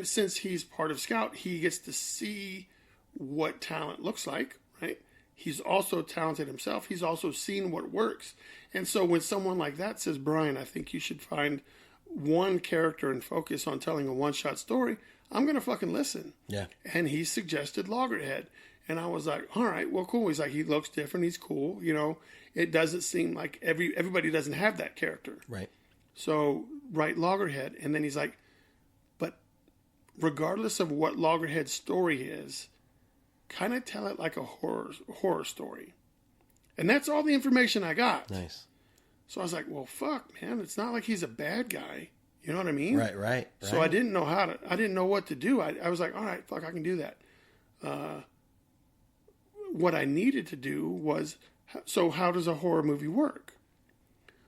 since he's part of Scout, he gets to see what talent looks like, right? He's also talented himself. He's also seen what works. And so when someone like that says, Bryan, I think you should find one character and focus on telling a one-shot story, I'm going to fucking listen. Yeah. And he suggested Loggerhead. And I was like, all right, well, cool. He's like, he looks different. He's cool. You know, it doesn't seem like everybody doesn't have that character. Right. So write Loggerhead. And then he's like, but regardless of what Loggerhead's story is, kind of tell it like a horror story. And that's all the information I got. Nice. So I was like, well, fuck, man. It's not like he's a bad guy. You know what I mean? Right. So I didn't know what to do. I was like, all right, fuck, I can do that. What I needed to do was, so how does a horror movie work?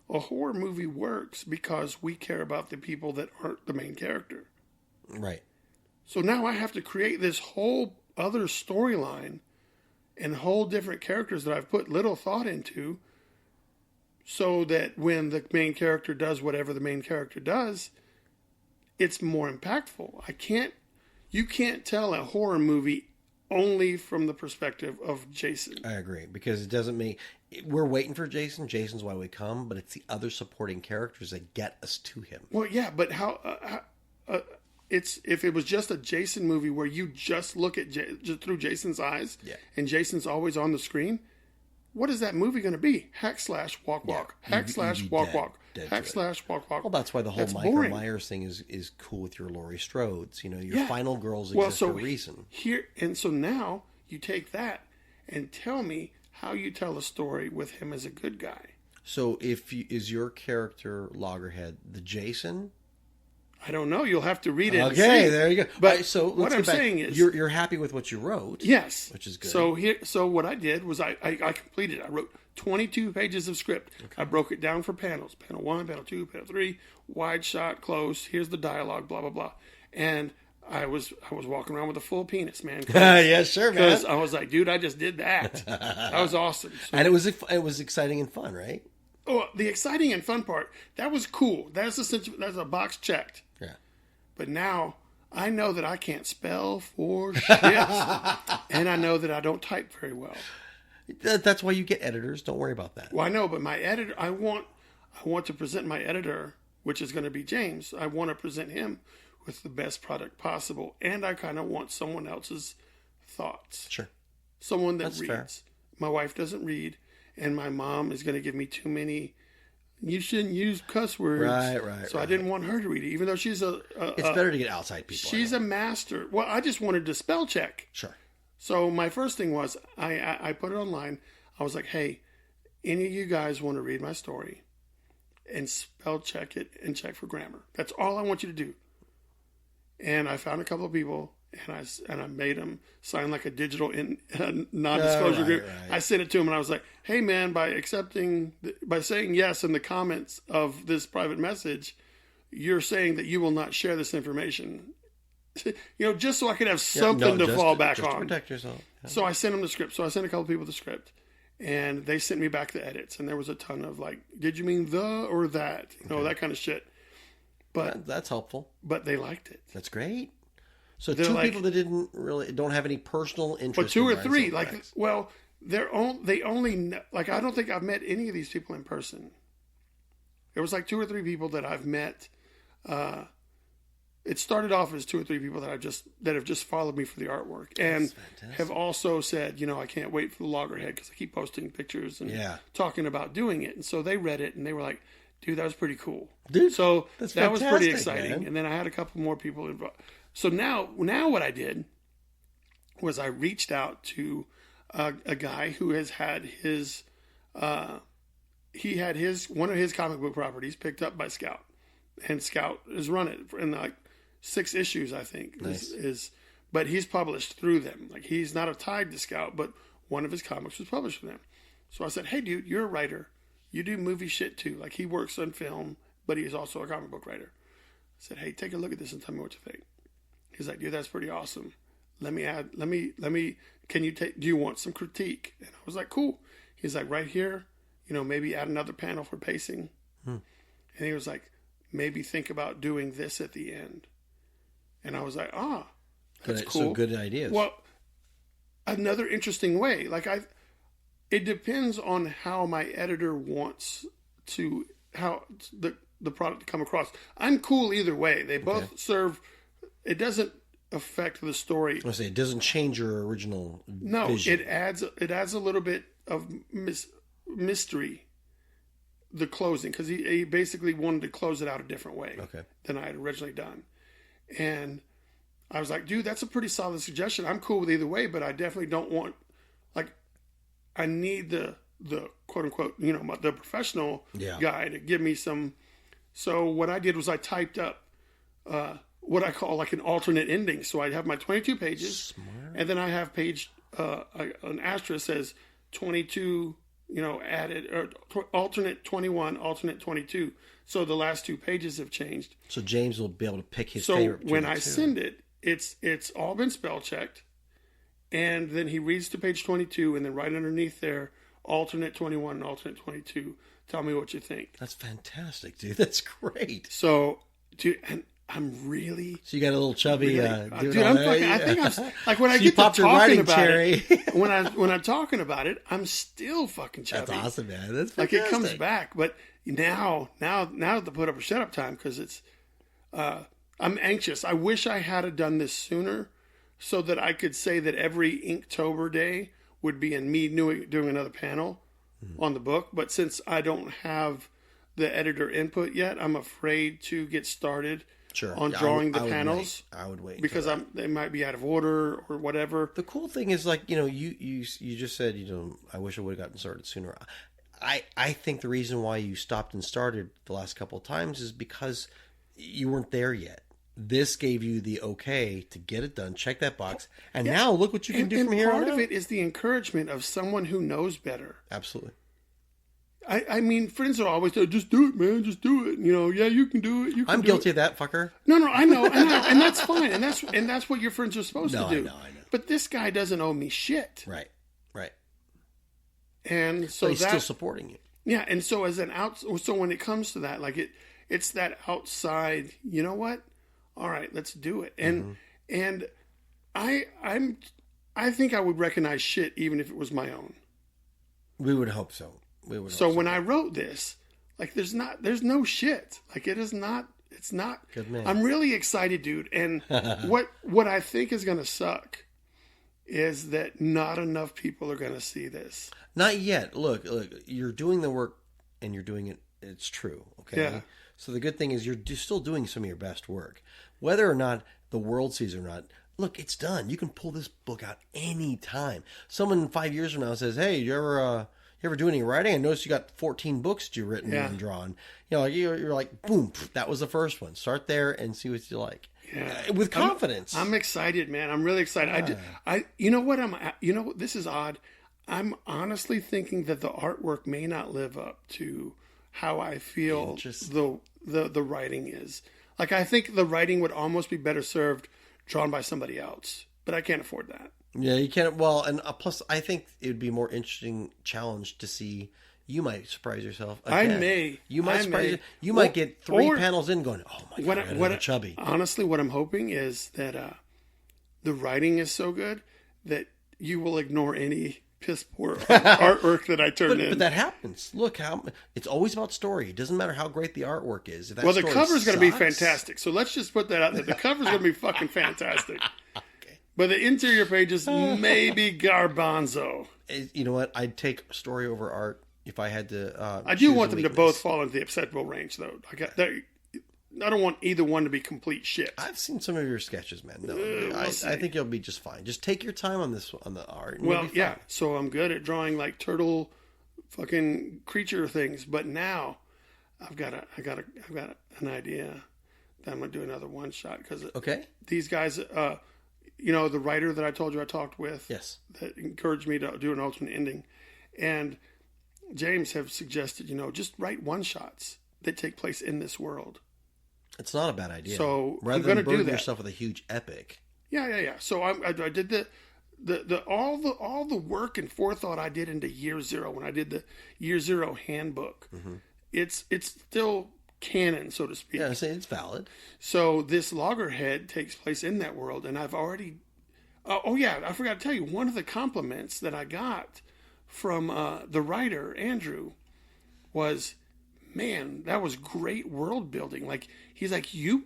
A horror movie works because we care about the people that aren't the main character. Right. So now I have to create this whole other storyline and whole different characters that I've put little thought into, so that when the main character does whatever the main character does, it's more impactful. You can't tell a horror movie only from the perspective of Jason. I agree, because it doesn't make... We're waiting for Jason. Jason's why we come, but it's the other supporting characters that get us to him. Well, yeah, but if it was just a Jason movie where you just look at just through Jason's eyes, yeah, and Jason's always on the screen, what is that movie going to be? Hack slash walk walk. Hack slash walk walk. Hack slash walk walk. Well, that's why the whole Michael Myers thing is cool with your Laurie Strodes. You know, your final girls exist for a reason. So now you take that and tell me how you tell a story with him as a good guy. So is your character Loggerhead the Jason? I don't know. You'll have to read it. Okay, there you go. But so what I'm saying is, you're happy with what you wrote. Yes, which is good. So what I did was I completed. I wrote 22 pages of script. Okay. I broke it down for panels: panel 1, panel 2, panel 3, wide shot, close. Here's the dialogue, blah blah blah. And I was walking around with a full penis, man. Yeah, sure, man. Because I was like, dude, I just did that. That was awesome. So, and it was exciting and fun, right? Oh, the exciting and fun part, that was cool. That's a box checked. Yeah. But now I know that I can't spell for shit. And I know that I don't type very well. That's why you get editors. Don't worry about that. Well, I know, but my editor, I want to present my editor, which is going to be James. I want to present him with the best product possible. And I kind of want someone else's thoughts. Sure. Someone that That's reads. Fair. My wife doesn't read. And my mom is going to give me too many. You shouldn't use cuss words. Right. So I didn't want her to read it, even though she's it's better to get outside people. She's a master. Well, I just wanted to spell check. Sure. So my first thing was I put it online. I was like, hey, any of you guys want to read my story and spell check it and check for grammar? That's all I want you to do. And I found a couple of people. And I made them sign like a digital non-disclosure agreement. Right. I sent it to him, and I was like, "Hey, man, by saying yes in the comments of this private message, you're saying that you will not share this information, just so I could have something to fall back on, to protect yourself." Yeah. So I sent them the script. So I sent a couple people the script, and they sent me back the edits, and there was a ton of like, "Did you mean the or that?" That kind of shit. But that's helpful. But they liked it. That's great. So two people that don't have any personal interest. But two or three, they only I don't think I've met any of these people in person. There was like 2 or 3 people that I've met. It started off as 2 or 3 people that have just followed me for the artwork and have also said, I can't wait for the Loggerhead because I keep posting pictures and talking about doing it. And so they read it and they were like, "Dude, that was pretty cool." Dude, so that was pretty exciting. Man. And then I had a couple more people involved. So now what I did was I reached out to a guy who has had one of his comic book properties picked up by Scout, and Scout has run it in like 6 issues, I think. Nice. But he's published through them. Like he's not tied to Scout, but one of his comics was published with them. So I said, "Hey, dude, you're a writer. You do movie shit too." Like he works on film but he's also a comic book writer. I said, hey, take a look at this and tell me what you think. He's like, dude, that's pretty awesome. Let me, can you do you want some critique? And I was like, cool. He's like, right here, maybe add another panel for pacing. And he was like, maybe think about doing this at the end. And I was like, that's cool. So good ideas. Well, another interesting way, it depends on how my editor wants how the product to come across. I'm cool either way. They both serve. It doesn't affect the story. I say it doesn't change your original. No, vision. it adds a little bit of mystery. The closing, because he basically wanted to close it out a different way than I had originally done, and I was like, dude, that's a pretty solid suggestion. I'm cool with either way, but I definitely don't want I need the quote unquote the professional guy to give me some. So what I did was I typed up what I call an alternate ending. So I have my 22 pages, Smart. And then I have page an asterisk says 22. Added or alternate 21, alternate 22. So the last 2 pages have changed. So James will be able to pick his favorite. So when I send it, it's all been spell checked, and then he reads to page 22, and then right underneath there, alternate 21 and alternate 22. Tell me what you think. That's fantastic, dude. That's great. So, dude, and I'm really. So you got a little chubby. Dude, I'm fucking. I think I'm like when I so get to talking about cherry. it. When I'm talking about it, I'm still fucking chubby. That's awesome, man. That's fantastic. It comes back, but now to put up a shut up time because it's. I'm anxious. I wish I had done this sooner, so that I could say that every Inktober day would be in me doing another panel on the book. But since I don't have the editor input yet, I'm afraid to get started. Sure. On drawing the panels. I would wait because they might be out of order or whatever. The cool thing is, you just said, I wish I would have gotten started sooner. I think the reason why you stopped and started the last couple of times is because you weren't there yet. This gave you the okay to get it done, check that box, and now look what you can do from here on out. And part of it is the encouragement of someone who knows better. Absolutely. I mean, friends are always saying, just do it, man, just do it. Yeah, you can do it. I'm guilty of that, fucker. No, I know, and that's fine, and that's what your friends are supposed to do. I know. But this guy doesn't owe me shit. Right. And so but he's still supporting you. Yeah, and so so when it comes to that, it's that outside. You know what? All right, let's do it. And I think I would recognize shit even if it was my own. We would hope so. So when I wrote this, there's no shit. It's not. Good man. I'm really excited, dude. And what I think is going to suck is that not enough people are going to see this. Not yet. Look, you're doing the work and you're doing it. It's true. Okay. Yeah. So the good thing is you're still doing some of your best work, whether or not the world sees it or not. Look, it's done. You can pull this book out anytime. Someone 5 years from now says, "Hey, you ever do any writing? I noticed you got 14 books that you written and drawn." You're like, boom, that was the first one. Start there and see what you like. Yeah. With confidence. I'm excited, man. I'm really excited. You know what? This is odd. I'm honestly thinking that the artwork may not live up to how I feel the writing is. I think the writing would almost be better served drawn by somebody else, but I can't afford that. Yeah, you can't. Well, and plus, I think it would be a more interesting challenge to see. You might surprise yourself again. I may. You might surprise. You might get 3 panels in, going, "Oh my god, what chubby." Honestly, what I'm hoping is that the writing is so good that you will ignore any piss poor artwork that I turn in. But that happens. Look it's always about story. It doesn't matter how great the artwork is. Well, the cover's going to be fantastic. So let's just put that out there. The cover's going to be fucking fantastic. But the interior pages may be garbanzo. You know what? I'd take story over art if I had to. I do want them to both fall into the acceptable range, though. I don't want either one to be complete shit. I've seen some of your sketches, man. No, I think you'll be just fine. Just take your time on the art. Well, yeah. So I'm good at drawing turtle, fucking creature things. But now, I've got an idea that I'm gonna do another one shot because these guys. The writer that I told you I talked with, that encouraged me to do an alternate ending, and James have suggested, just write one shots that take place in this world. It's not a bad idea. So rather I'm going than to do burden that. yourself with a huge epic. Yeah. So I did all the work and forethought I did into Year Zero when I did the Year Zero handbook. Mm-hmm. It's still canon, so to speak. Yeah, it's valid. So this loggerhead takes place in that world, and I've already. Oh yeah, I forgot to tell you one of the compliments that I got from the writer Andrew was, man, that was great world building. Like he's like you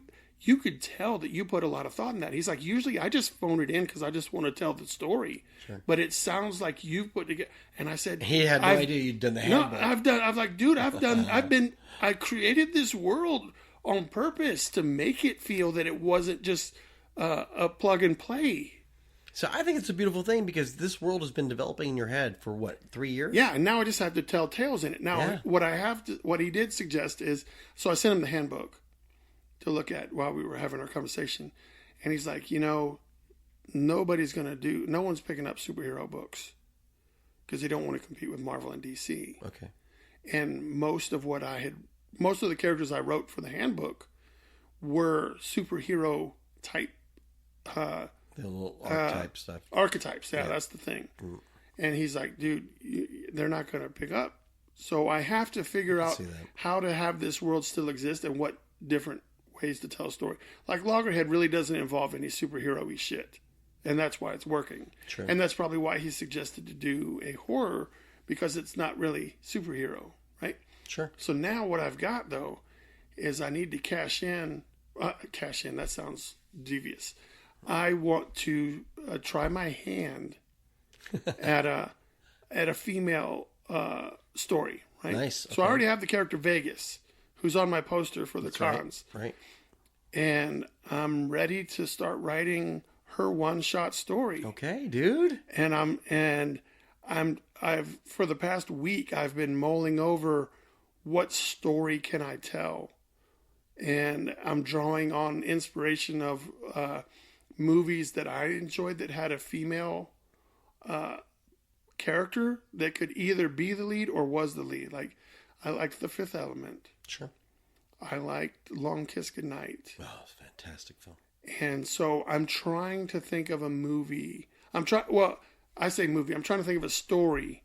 could tell that you put a lot of thought in that. He's like, usually I just phone it in because I just want to tell the story. Sure. But it sounds like you put together. And I said, he had no idea you'd done the handbook. I created this world on purpose to make it feel that it wasn't just a plug and play. So I think it's a beautiful thing because this world has been developing in your head for 3 years? Yeah, and now I just have to tell tales in it. Now, what he did suggest is, so I sent him the handbook to look at while we were having our conversation, and he's like, no one's picking up superhero books because they don't want to compete with Marvel and DC. Okay. And most of the characters I wrote for the handbook were superhero type. The little archetype stuff. Archetypes, yeah, that's the thing. Mm. And he's like, dude, they're not going to pick up. So I have to figure out how to have this world still exist and what different ways to tell a story. Like Loggerhead really doesn't involve any superhero-y shit. And that's why it's working. True. And that's probably why he suggested to do a horror, because it's not really superhero, right? Sure. So now what I've got, though, is I need to cash in, that sounds devious. I want to try my hand at a female story, right? Nice. Okay. So I already have the character Vegas, who's on my poster for the cons. Right. And I'm ready to start writing her one-shot story. Okay, dude. And I've for the past week I've been mulling over what story can I tell, and I'm drawing on inspiration of movies that I enjoyed that had a female character that could either be the lead or was the lead. Like I liked The Fifth Element. Sure. I liked Long Kiss Goodnight. Oh, it's a fantastic film. And so I'm trying to think of a movie. I say movie. I'm trying to think of a story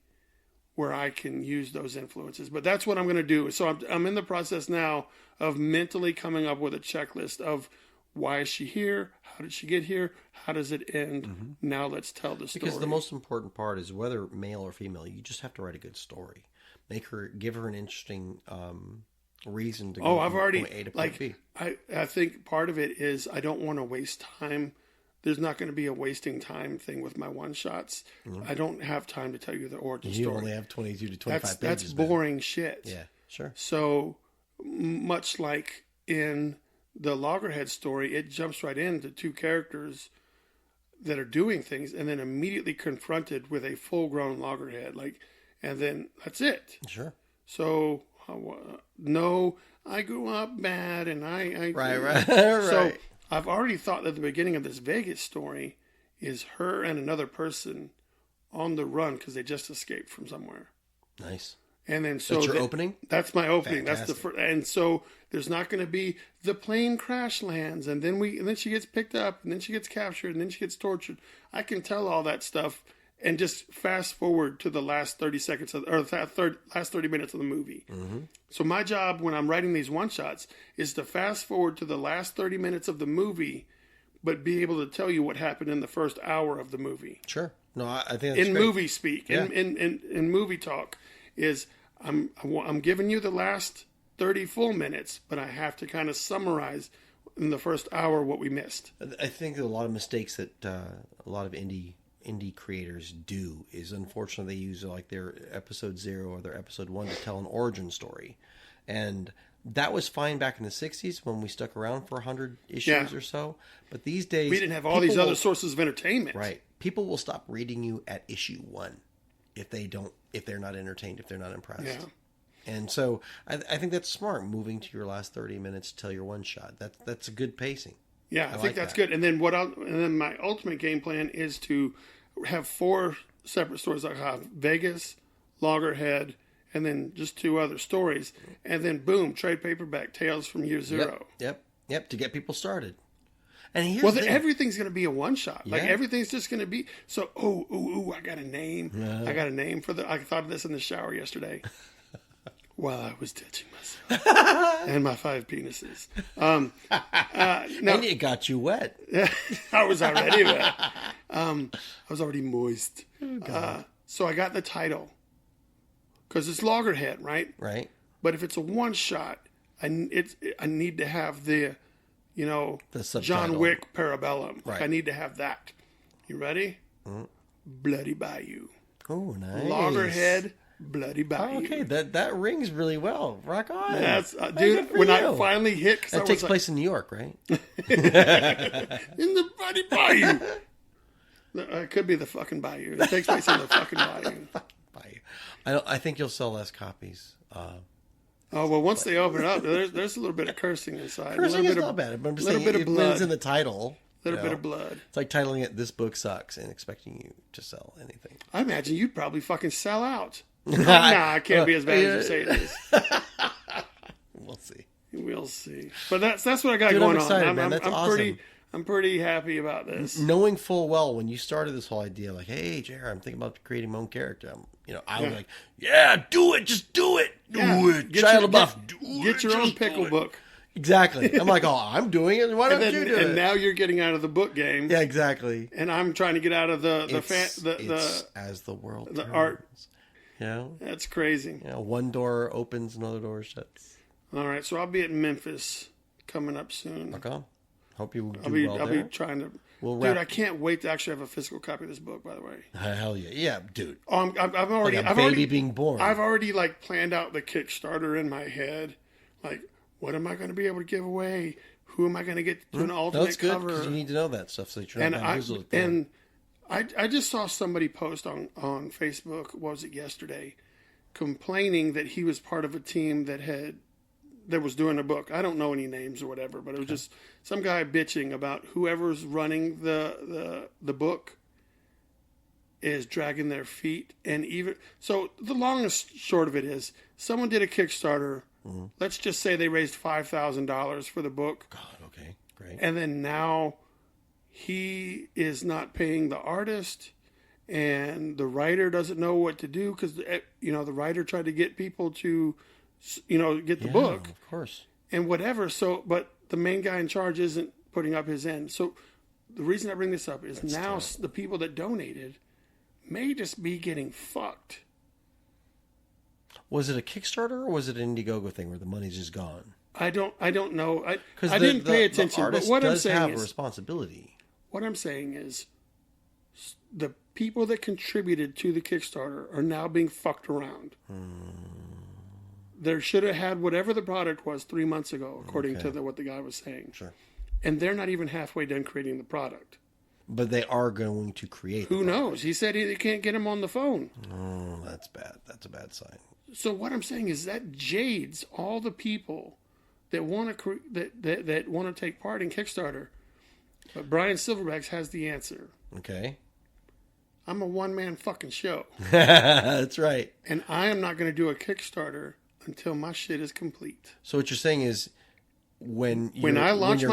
where I can use those influences. But that's what I'm going to do. So I'm in the process now of mentally coming up with a checklist of why is she here? How did she get here? How does it end? Mm-hmm. Now let's tell the story. Because the most important part is whether male or female, you just have to write a good story. Give her an interesting reason to go from point A to point B. I think part of it is I don't want to waste time. There's not going to be a wasting time thing with my one-shots. Mm-hmm. I don't have time to tell you the origin story. You only have 22 to 25 pages. That's boring shit. Yeah, sure. So much like in the Loggerhead story, it jumps right into two characters that are doing things and then immediately confronted with a full-grown Loggerhead. And then that's it. Sure. So, no, I grew up bad and I Right. So I've already thought that the beginning of this Vegas story is her and another person on the run because they just escaped from somewhere. Nice. And then so that's your opening? That's my opening. Fantastic. That's the first. And so there's not going to be the plane crash lands and then she gets picked up and then she gets captured and then she gets tortured. I can tell all that stuff and just fast forward to the last 30 seconds last 30 minutes of the movie. Mm-hmm. So my job when I'm writing these one-shots is to fast forward to the last 30 minutes of the movie, but be able to tell you what happened in the first hour of the movie. Sure. No, I think that's in great. Movie speak, yeah. in movie talk, is I'm giving you the last 30 full minutes, but I have to kind of summarize in the first hour what we missed. I think a lot of mistakes that a lot of indie creators do is unfortunately they use like their episode 0 or their episode 1 to tell an origin story, and that was fine back in the 60s when we stuck around for 100 issues or so. But these days we didn't have all these other sources of entertainment. Right. People will stop reading you at issue 1 if they're not entertained, if they're not impressed. Yeah. And so I think that's smart, moving to your last 30 minutes to tell your one shot. That's a good pacing. Yeah, I think that's good. And then my ultimate game plan is to have 4 separate stories. I have Vegas, Loggerhead, and then just 2 other stories, and then boom, trade paperback Tales from Year Zero. Yep. To get people started. And here's everything's going to be a one shot. Yeah. Like everything's just going to be so. I got a name. I got a name for the. I thought of this in the shower yesterday, while I was touching myself and my 5 penises. No, and it got you wet. I was already wet. I was already moist. So I got the title because it's Loggerhead, right? Right. But if it's a one shot, I need to have the John Wick Parabellum. Right. I need to have that. You ready? Bloody Bayou. Oh, nice. Loggerhead, Bloody Bayou. Okay, that rings really well. Rock on. That's dude. When I finally hit, that takes place in New York, right? In the Bloody Bayou. It could be the fucking Bayou. It takes place in the fucking Bayou. I think you'll sell less copies. Once they open it up, there's a little bit of cursing inside. Cursing is not bad, but I'm just saying bit of it blood. lives in the title. A little bit of blood. It's like titling it "This Book Sucks" and expecting you to sell anything. I imagine you'd probably fucking sell out. Nah, it can't be as bad as you say it is. We'll see. But that's what I got going I'm excited, on. man. That's awesome. I'm pretty happy about this. Knowing full well when you started this whole idea, like, hey, JR, I'm thinking about creating my own character. I was like, yeah, do it, just do it, do it, Shia LaBeouf, get your own pickle book. Exactly. I'm like, oh, I'm doing it. Why don't you do it? And now you're getting out of the book game. Yeah, exactly. And I'm trying to get out of the as the world the turns. art. That's crazy. One door opens, another door shuts. All right, so I'll be at Memphis coming up soon. Okay. Hope you do I'll be trying to. Dude, I can't wait to actually have a physical copy of this book. By the way. Hell yeah, yeah, dude. I've already, like a baby being born. I've already planned out the Kickstarter in my head. Like, what am I going to be able to give away? Who am I going to get to do an alternate That's good, cover? because you need to know that stuff so that you're not bamboozled. And I just saw somebody post on Facebook. What was it yesterday? Complaining that he was part of a team that was doing a book. I don't know any names or whatever, but it was just some guy bitching about whoever's running the book is dragging their feet. And even so, the long and short of it is, someone did a Kickstarter. Mm-hmm. Let's just say they raised $5,000 for the book. God, okay, great. And then now he is not paying the artist, and the writer doesn't know what to do because the writer tried to get people to get the book, of course, and whatever. So, but the main guy in charge isn't putting up his end. So, the reason I bring this up is the people that donated may just be getting fucked. Was it a Kickstarter or was it an Indiegogo thing where the money's just gone? I don't know. I didn't pay attention. The artist but what does I'm saying have is, a responsibility. What I'm saying is, the people that contributed to the Kickstarter are now being fucked around. They should have had whatever the product was 3 months ago, according to what the guy was saying. Sure. And they're not even halfway done creating the product. But they are going to create. Who knows? He said they can't get him on the phone. Oh, that's bad. That's a bad sign. So what I'm saying is that jades all the people that want to that want to take part in Kickstarter. But Bryan SilverBax has the answer. Okay. I'm a one-man fucking show. That's right. And I am not going to do a Kickstarter until my shit is complete. So what you're saying is, when your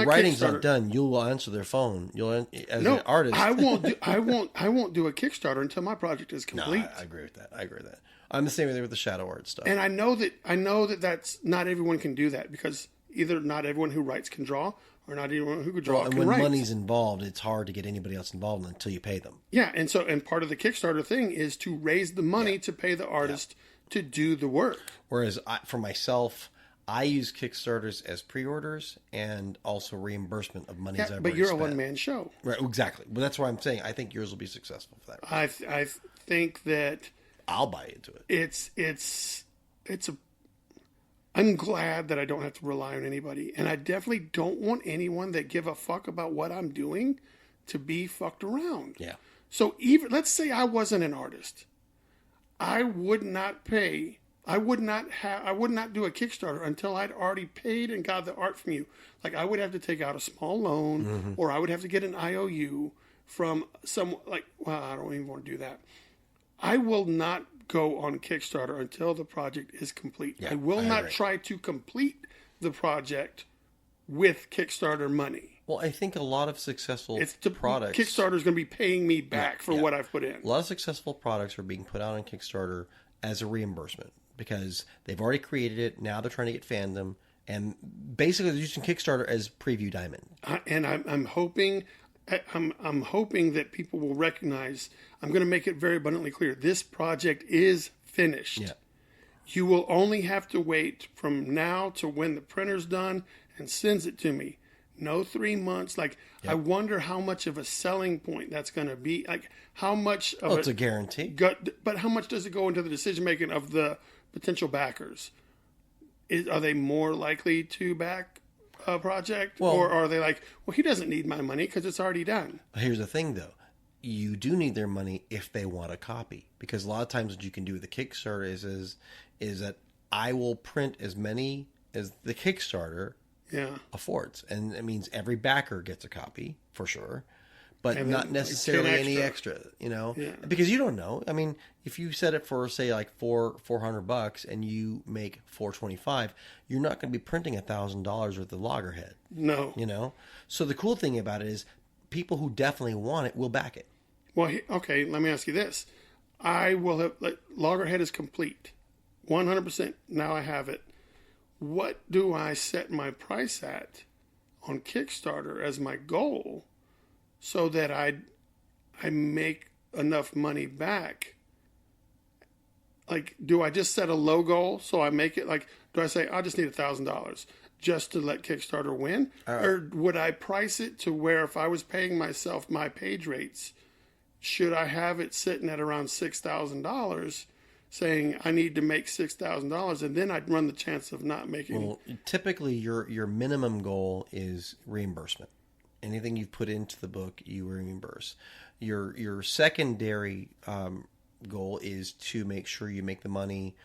writing's not done, you'll answer their phone. You'll an artist. I won't do a Kickstarter until my project is complete. No, I agree with that. I'm the same way with the shadow art stuff. And I know that that's not everyone can do that, because either not everyone who writes can draw, or not everyone who can draw can write. And when money's involved, it's hard to get anybody else involved until you pay them. Yeah, and part of the Kickstarter thing is to raise the money to pay the artist to do the work. Whereas for myself, I use Kickstarters as pre-orders and also reimbursement of money. Yeah, but you're a one-man show. Right, exactly. But that's why I'm saying I think yours will be successful for that reason. I think that I'll buy into it. I'm glad that I don't have to rely on anybody. And I definitely don't want anyone that give a fuck about what I'm doing to be fucked around. Yeah. So even, let's say I wasn't an artist. I would not do a Kickstarter until I'd already paid and got the art from you. Like, I would have to take out a small loan, or I would have to get an IOU from I don't even want to do that. I will not go on Kickstarter until the project is complete. Yeah, I will I not agree. try to complete the project with Kickstarter money. Well, I think a lot of successful products... Kickstarter is going to be paying me back for what I've put in. A lot of successful products are being put out on Kickstarter as a reimbursement because they've already created it. Now they're trying to get fandom. And basically they're using Kickstarter as preview diamond. And I'm hoping that people will recognize, I'm going to make it very abundantly clear, this project is finished. Yeah. You will only have to wait from now to when the printer's done and sends it to me. No 3 months. Like, I wonder how much of a selling point that's going to be. Like, how much of it's a guarantee. But how much does it go into the decision making of the potential backers? Are they more likely to back a project? Or are they like, well, he doesn't need my money because it's already done? Here's the thing, though. You do need their money if they want a copy. Because a lot of times what you can do with the Kickstarter is that I will print as many as the Kickstarter affords. And it means every backer gets a copy, for sure. But and not necessarily like any extra, you know? Yeah. Because you don't know. I mean, if you set it for, say, like $400 and you make $425, you're not going to be printing $1,000 worth of loggerhead. No. You know? So the cool thing about it is people who definitely want it will back it. Well, okay, let me ask you this. I will have, like, loggerhead is complete. 100%. Now I have it. What do I set my price at on Kickstarter as my goal so that I make enough money back? Like, do I just set a low goal so I make it? Like, do I say I just need $1,000 just to let Kickstarter win, or would I price it to where if I was paying myself my page rates, should I have it sitting at around $6,000? Saying I need to make $6,000, and then I'd run the chance of not making. Well, typically your minimum goal is reimbursement. Anything you've put into the book, you reimburse. Your secondary goal is to make sure you make the money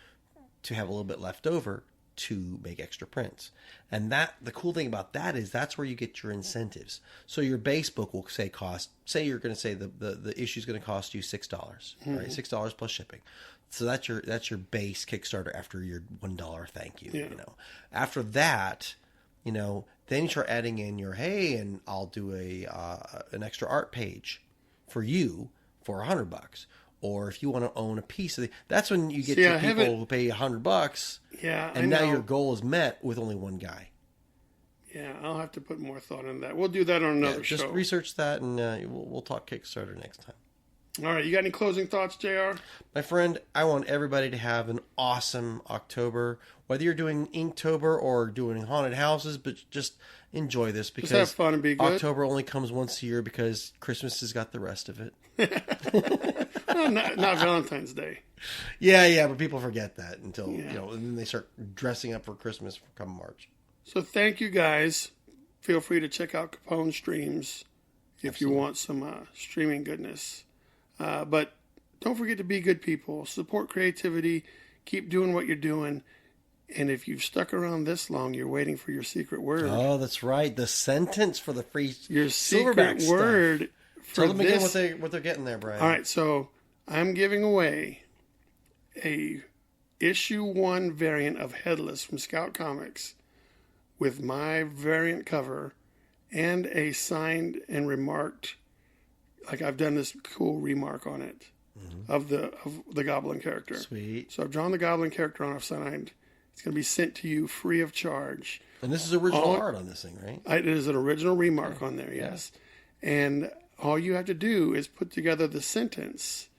to have a little bit left over to make extra prints. And that the cool thing about that is that's where you get your incentives. So your base book will say you're going to say the issue is going to cost you $6, right? $6 plus shipping. So that's your base Kickstarter after your $1 thank you. Yeah. You know, after that, you know, then you start adding in your and I'll do an extra art page for you for $100. Or if you want to own a piece of that's when you get your people who pay $100. Yeah, and now your goal is met with only one guy. Yeah, I'll have to put more thought in that. We'll do that on another show. Just research that, and we'll talk Kickstarter next time. All right, you got any closing thoughts, JR? My friend, I want everybody to have an awesome October. Whether you're doing Inktober or doing haunted houses, but just enjoy this because just have fun and be good. October only comes once a year because Christmas has got the rest of it. Well, not Valentine's Day. Yeah, but people forget that until and then they start dressing up for Christmas come March. So thank you guys. Feel free to check out Capone Streams if you want some streaming goodness. But don't forget to be good people. Support creativity. Keep doing what you're doing. And if you've stuck around this long, you're waiting for your secret word. Oh, that's right. The sentence for the free your secret SilverBax word. Stuff. Tell them again what they're getting there, Bryan. All right, so I'm giving away a issue 1 variant of Headless from Scout Comics with my variant cover and a signed and remarked, like I've done this cool remark on it of the Goblin character. Sweet. So I've drawn the Goblin character on, I've signed. It's going to be sent to you free of charge. And this is original art on this thing, right? It is an original remark on there, yes. Yeah. And all you have to do is put together the sentence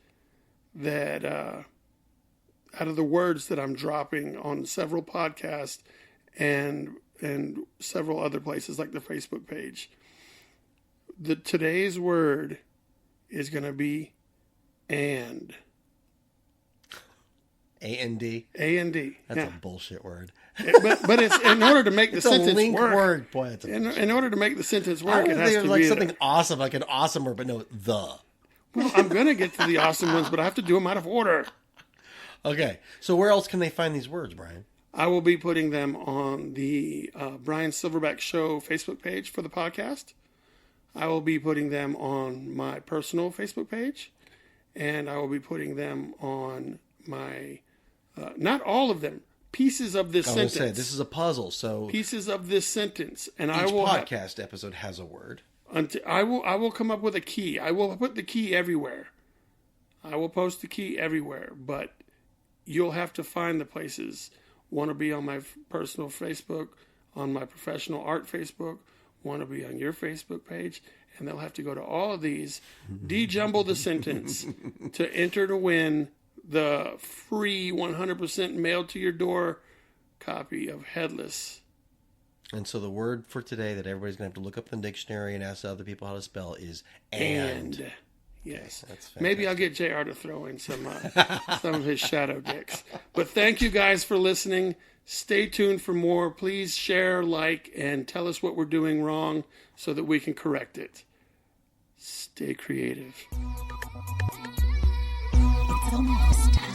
that out of the words that I'm dropping on several podcasts and several other places like the Facebook page. Today's word is going to be and. A-N-D? A-N-D. That's a bullshit word. But it's in order to make the sentence link work. Word. Boy, it's in order to make the sentence work, it has to like be something awesome, like an awesome word, but no, the. Well, I'm going to get to the awesome ones, but I have to do them out of order. Okay, so where else can they find these words, Bryan? I will be putting them on the Bryan SilverBax Show Facebook page for the podcast. I will be putting them on my personal Facebook page, and I will be putting them on not all of them, pieces of this sentence. Say, this is a puzzle, so pieces of this sentence, and each podcast episode has a word. I will come up with a key. I will put the key everywhere. I will post the key everywhere, but you'll have to find the places. Want to be on my personal Facebook, on my professional art Facebook, want to be on your Facebook page, and they'll have to go to all of these, de-jumble the sentence to enter to win the free 100% mailed to your door copy of Headless. And so the word for today that everybody's going to have to look up in the dictionary and ask other people how to spell is and. Yes. That's fantastic. Maybe I'll get JR to throw in some of his shadow dicks. But thank you guys for listening. Stay tuned for more. Please share, like, and tell us what we're doing wrong so that we can correct it. Stay creative. It's almost time.